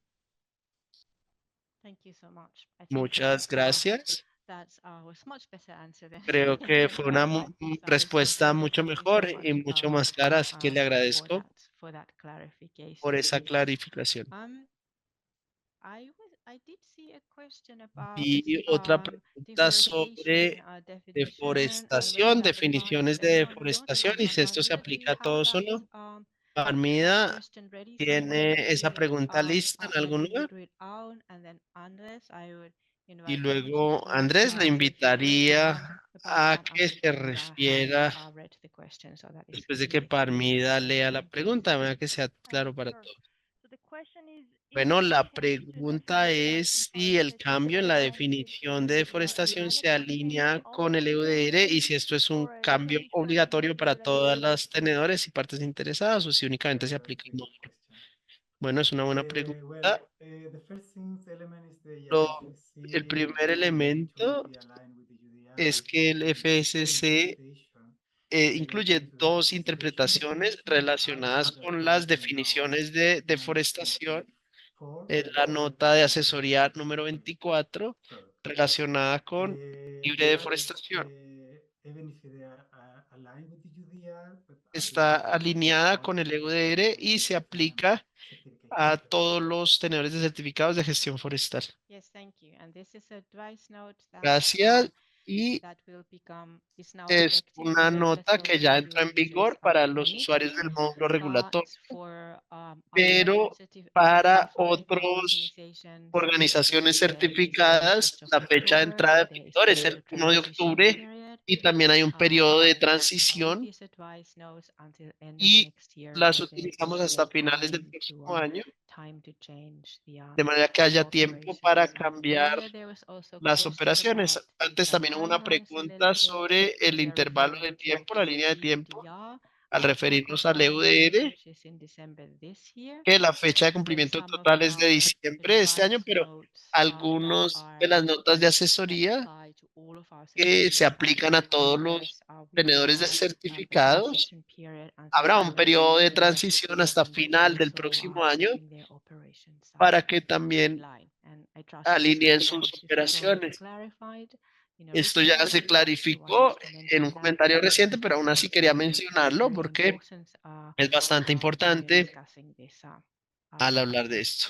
Thank you so much. I think Muchas gracias. that was much better answer than Creo que fue una my piece. So respuesta mucho thank you mejor so y much mucho más clara, así que le agradezco for that por clarification. esa clarificación. I did see a question about Y otra pregunta sobre deforestación, definiciones de deforestación, y si esto se aplica a todos o no. Armida, ¿tiene esa pregunta lista en algún lugar? Y luego Andrés le invitaría a que se refiera después de que Parmida lea la pregunta, de manera que sea claro para Sure. todos. So the question is Bueno, the la change to pregunta definition es in si el forestation cambio en la aligns with definición de deforestación se alinea con el all EUDR y si esto es un or cambio change to obligatorio para definition todas aligns las tenedores y partes interesadas o si únicamente se aplica en Good uno. question. Bueno, es una buena Well, pregunta. the first things element is the Lo- FSC el primer will elemento eventually be aligned with the UDR es que el FSC incluye dos interpretaciones relacionadas con las definiciones de deforestación. Es la nota de asesoría número 24 relacionada con libre deforestación. Está alineada con el EUDR y se aplica a todos los tenedores de certificados de gestión forestal. Yes, thank you. And this is a advice note Gracias. Y that will become is now es effective una for nota vessels que ya who entró will en use vigor para los next usuarios year. del módulo regulatorio, For pero para otros organizaciones certificadas, la fecha de entrada de vigor es el 1 de octubre y también hay un periodo de transición y las utilizamos hasta finales del próximo año, de manera que haya tiempo para cambiar las operaciones. Antes también hubo una pregunta sobre el intervalo de tiempo, la línea de tiempo, al referirnos al EUDR, que la fecha de cumplimiento total es de diciembre de este año, pero algunos de las notas de asesoría que se aplican a todos los tenedores de certificados. Habrá un periodo de transición hasta final del próximo año para que también alineen sus operaciones. Esto ya se clarificó en un comentario reciente, pero aún así quería mencionarlo porque es bastante importante al hablar de esto.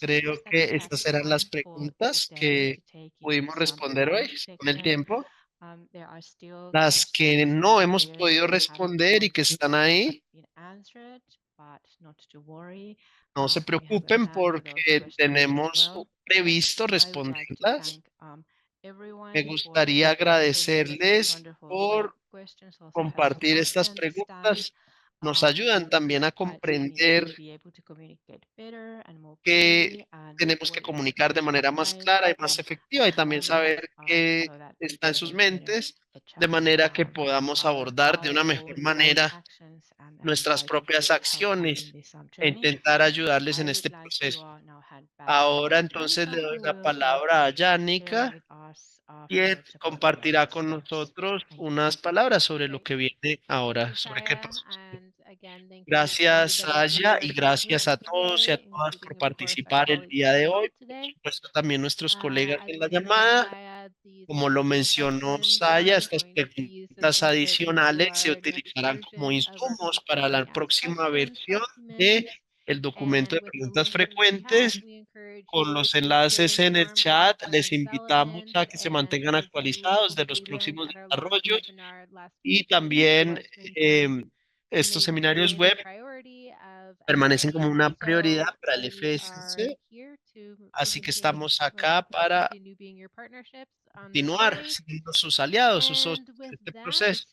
Creo que estas eran las preguntas que pudimos responder hoy con el tiempo. Las que no hemos podido responder y que están ahí, no se preocupen porque tenemos previsto responderlas. Me gustaría agradecerles por compartir estas preguntas. Nos ayudan también a comprender que tenemos que comunicar de manera más clara y más efectiva y también saber qué está en sus mentes, de manera que podamos abordar de una mejor manera nuestras propias acciones e intentar ayudarles en este proceso. Ahora entonces le doy la palabra a Yanika, quien compartirá con nosotros unas palabras sobre lo que viene ahora, sobre qué pasó. thank Gracias, everybody Saya, for y gracias a listening todos y a today, todas por including, of course, our participar el colleagues día in de the hoy. hall Por today. supuesto, también nuestros colegas As en we la know, llamada. Saya, these Como lo additional mencionó questions Saya, are estas going to be preguntas submitted into adicionales se our next utilizarán como version of our insumos para frequently la asked próxima questions versión document. de el documento And de with the preguntas link in the chat, frecuentes. we encourage Con you los to fill enlaces in the en el form for Ms. chat, les Lauren invitamos Sullivan. a que se And mantengan as we actualizados de los hopefully learned próximos at our last desarrollos webinar last y week, we are también going to estos seminarios maintain web priority of permanecen como everybody. una prioridad So para el we are FSC, here to así que continue, estamos acá para continue being your partnerships on this continuar journey. siendo sus aliados, sus socios And with en este that, proceso.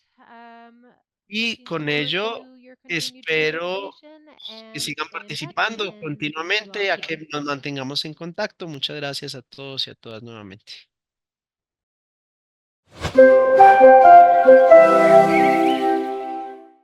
Y looking con forward ello to your continued espero participation que and sigan stay in touch, participando and we wish you all continuamente, the a que best. nos mantengamos en contacto. Muchas gracias a todos y a todas nuevamente.